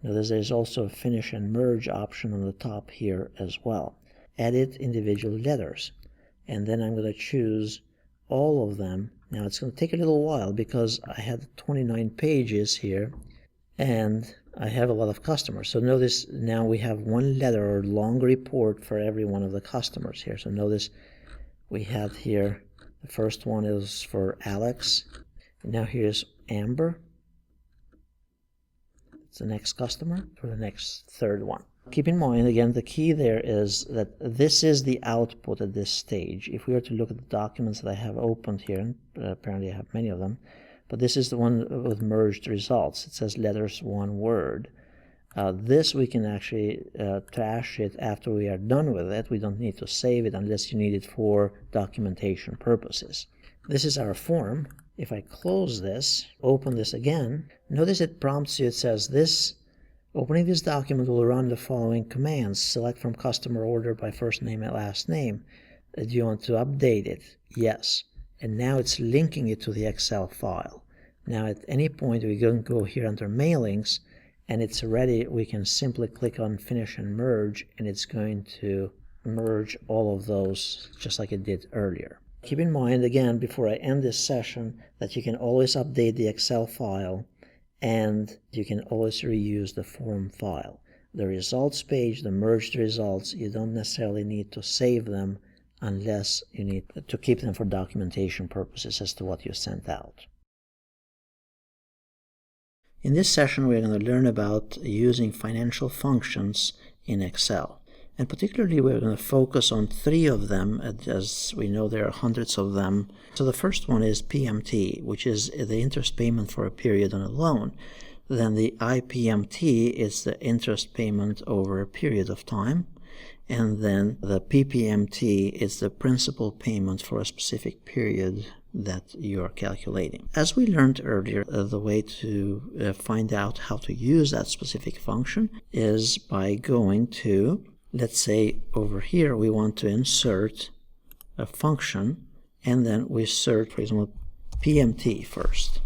Notice there's also a finish and merge option on the top here as well. Edit individual letters. And then I'm going to choose all of them. Now it's going to take a little while because I had 29 pages here and I have a lot of customers. So notice now we have one letter or long report for every one of the customers here. So notice we have here, the first one is for Alex. And now here's Amber. It's the next customer for the next third one. Keep in mind, again, the key there is that this is the output at this stage. If we were to look at the documents that I have opened here, and apparently I have many of them, but this is the one with merged results. It says letters, one word. This we can actually trash it after we are done with it. We don't need to save it unless you need it for documentation purposes. This is our form. If I close this, open this again, notice it prompts you, it says opening this document will run the following commands. Select from customer order by first name and last name. Do you want to update it? Yes. And now it's linking it to the Excel file. Now at any point we can go here under mailings and it's ready. We can simply click on finish and merge and it's going to merge all of those just like it did earlier. Keep in mind again before I end this session that you can always update the Excel file and you can always reuse the form file. The results page, the merged results, you don't necessarily need to save them unless you need to keep them for documentation purposes as to what you sent out. In this session, we're going to learn about using financial functions in Excel. And particularly, we're going to focus on 3 of them, as we know there are hundreds of them. So the first one is PMT, which is the interest payment for a period on a loan. Then the IPMT is the interest payment over a period of time. And then the PPMT is the principal payment for a specific period that you are calculating. As we learned earlier, the way to find out how to use that specific function is by going to, let's say over here we want to insert a function and then we search, for example, PMT first.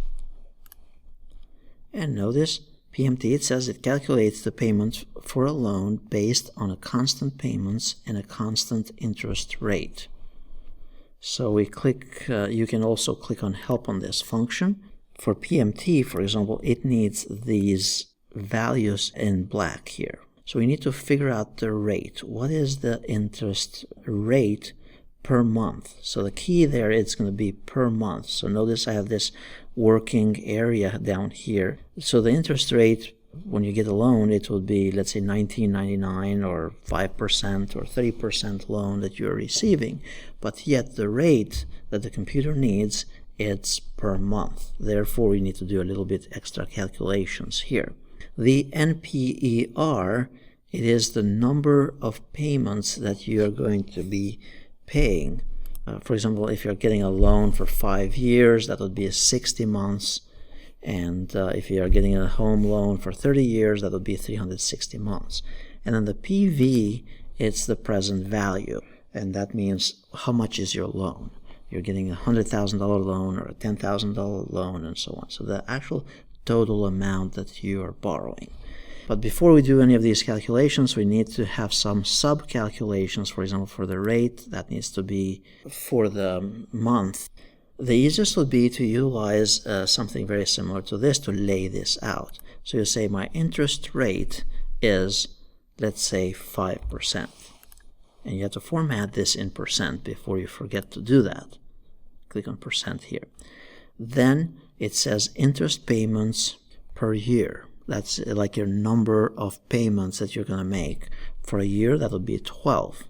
And notice PMT, it says it calculates the payment for a loan based on a constant payments and a constant interest rate. So we click, you can also click on help on this function. For PMT, for example, it needs these values in black here. So we need to figure out the rate. What is the interest rate per month? So the key there, it's going to be per month. So notice I have this working area down here. So the interest rate, when you get a loan, it will be, let's say, $19.99 or 5% or 30% loan that you're receiving. But yet the rate that the computer needs, it's per month. Therefore, we need to do a little bit extra calculations here. The NPER, it is the number of payments that you are going to be paying. For example, if you're getting a loan for 5 years, that would be 60 months. And if you are getting a home loan for 30 years, that would be 360 months. And then the PV, it's the present value. And that means how much is your loan. You're getting a $100,000 loan or a $10,000 loan and so on. So the actual total amount that you are borrowing. But before we do any of these calculations, we need to have some sub-calculations. For example, for the rate, that needs to be for the month. The easiest would be to utilize something very similar to this to lay this out. So you say my interest rate is, let's say, 5%. And you have to format this in percent before you forget to do that. Click on percent here. Then it says interest payments per year. That's like your number of payments that you're going to make. For a year, that would be 12.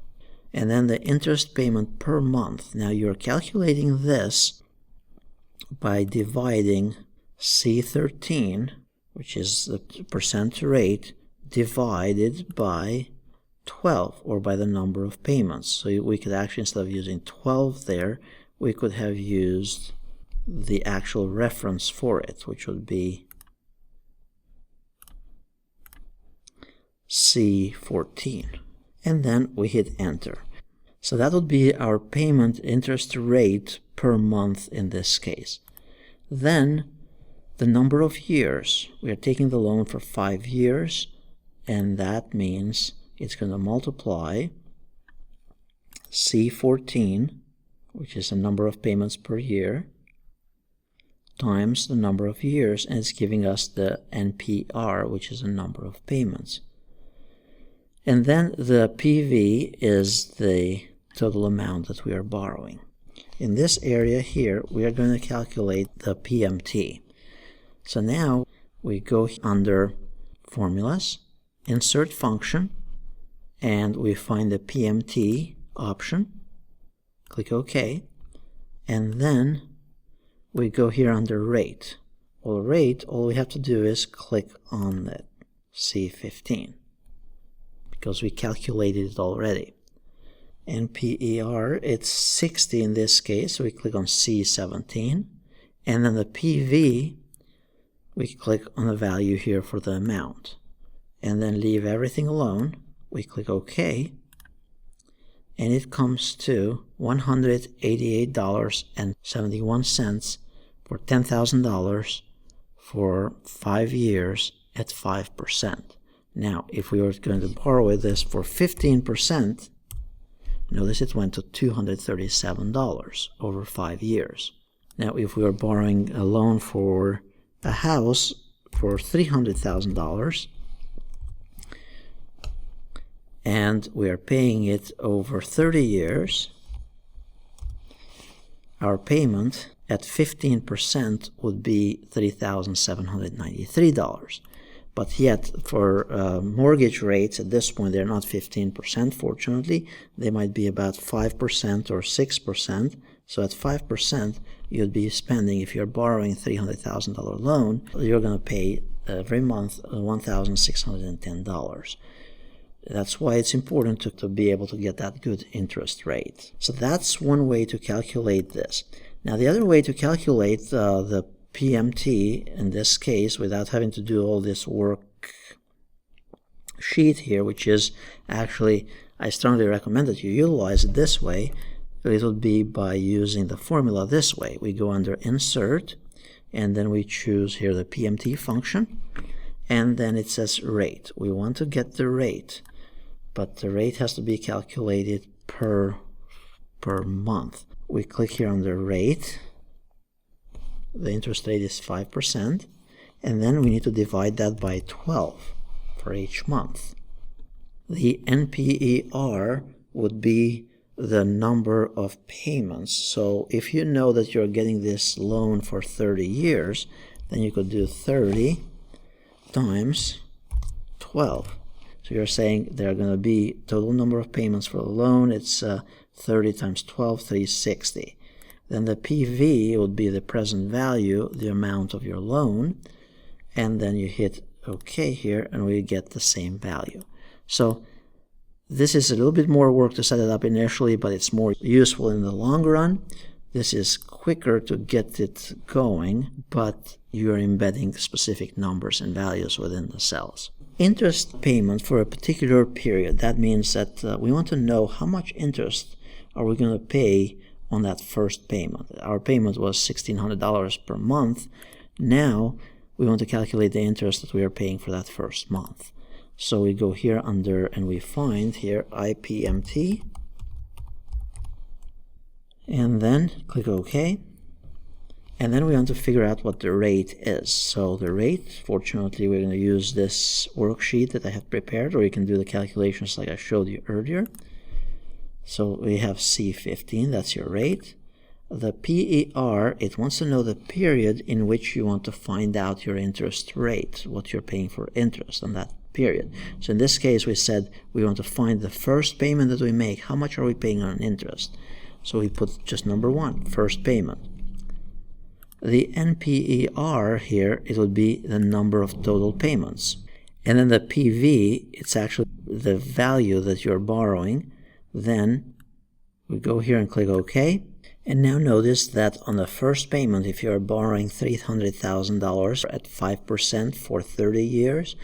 and then the interest payment per month. Now you're calculating this by dividing C13, which is the percent rate, divided by 12, or by the number of payments. So we could actually, instead of using 12 there, we could have used the actual reference for it, which would be C14. And then we hit enter. So that would be our payment interest rate per month in this case. Then the number of years. We are taking the loan for 5 years, and that means it's going to multiply C14, which is the number of payments per year, times the number of years, and it's giving us the NPR, which is the number of payments. And then the PV is the total amount that we are borrowing. In this area here, we are going to calculate the PMT. So now we go under Formulas, Insert Function, and we find the PMT option. Click OK. And then we go here under Rate. Well, Rate, all we have to do is click on the C15, because we calculated it already. NPER, it's 60 in this case, so we click on C17. And then the PV, we click on the value here for the amount. And then leave everything alone. We click OK. And it comes to $188.71 for $10,000 for 5 years at 5%. Now, if we were going to borrow this for 15%, notice it went to $237 over 5 years. Now, if we were borrowing a loan for a house for $300,000, and we are paying it over 30 years, our payment at 15% would be $3,793. But yet, for mortgage rates at this point, they're not 15%, fortunately. They might be about 5% or 6%. So at 5%, you'd be spending, if you're borrowing a $300,000 loan, you're going to pay every month $1,610. That's why it's important to be able to get that good interest rate. So that's one way to calculate this. Now, the other way to calculate the PMT in this case, without having to do all this work sheet here, which is actually, I strongly recommend that you utilize it this way. It would be by using the formula this way. We go under Insert, and then we choose here the PMT function, and then it says Rate. We want to get the rate, but the rate has to be calculated per month. We click here on the Rate. The interest rate is 5%, and then we need to divide that by 12 for each month. The NPER would be the number of payments. So if you know that you're getting this loan for 30 years, then you could do 30 times 12. So you're saying there are going to be total number of payments for the loan. It's 30 times 12, 360. Then the PV would be the present value, the amount of your loan, and then you hit OK here, and we get the same value. So this is a little bit more work to set it up initially, but it's more useful in the long run. This is quicker to get it going, but you're embedding specific numbers and values within the cells. Interest payment for a particular period. That means that we want to know how much interest are we going to pay on that first payment. Our payment was $1,600 per month. Now we want to calculate the interest that we are paying for that first month. So we go here under, and we find here IPMT, and then click OK. And then we want to figure out what the rate is. So the rate, fortunately, we're going to use this worksheet that I have prepared, or you can do the calculations like I showed you earlier. So we have C15, that's your rate. The PER, it wants to know the period in which you want to find out your interest rate, what you're paying for interest on that period. So in this case, we said we want to find the first payment that we make. How much are we paying on interest? So we put just number 1, first payment. The NPER here, it would be the number of total payments. And then the PV, it's actually the value that you're borrowing. Then we go here and click OK. And now notice that on the first payment, if you're borrowing $300,000 at 5% for 30 years,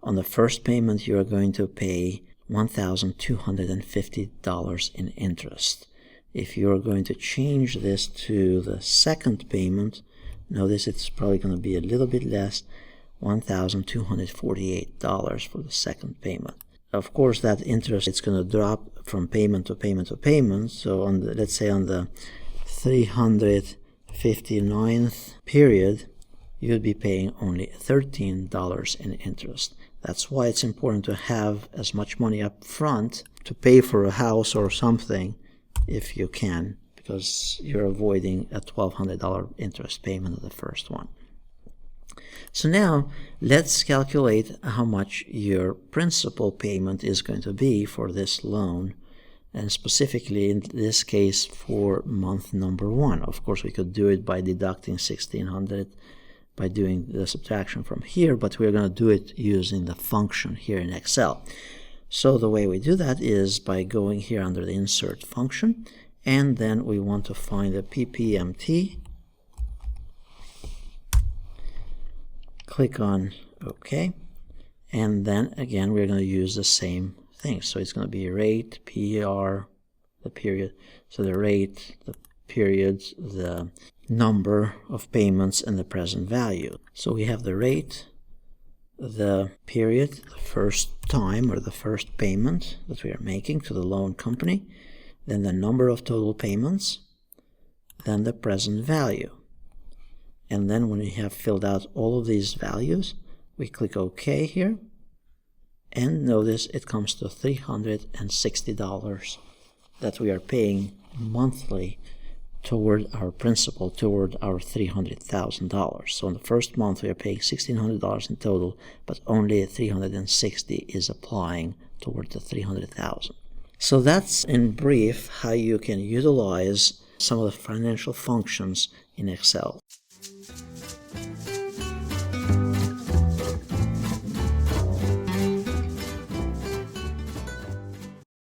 on the first payment you're going to pay $1,250 in interest. If you're going to change this to the second payment, notice it's probably going to be a little bit less, $1,248 for the second payment. Of course, that interest, it's going to drop from payment to payment to payment. So on the, let's say on the 359th period, you would be paying only $13 in interest. That's why it's important to have as much money up front to pay for a house or something if you can, because you're avoiding a $1,200 interest payment of the first one. So now let's calculate how much your principal payment is going to be for this loan, and specifically in this case for month number 1. Of course, we could do it by deducting $1,600 by doing the subtraction from here, but we're going to do it using the function here in Excel. So the way we do that is by going here under the insert function, and then we want to find the PPMT. Click on OK, and then again we're going to use the same thing. So it's going to be rate, PER, the period, so the rate, the periods, the number of payments, and the present value. So we have the rate, the period, the first time or the first payment that we are making to the loan company, then the number of total payments, then the present value. And then when we have filled out all of these values, we click OK here, and notice it comes to $360 that we are paying monthly toward our principal, toward our $300,000. So in the first month we are paying $1,600 in total, but only $360 is applying toward the $300,000. So that's in brief how you can utilize some of the financial functions in Excel.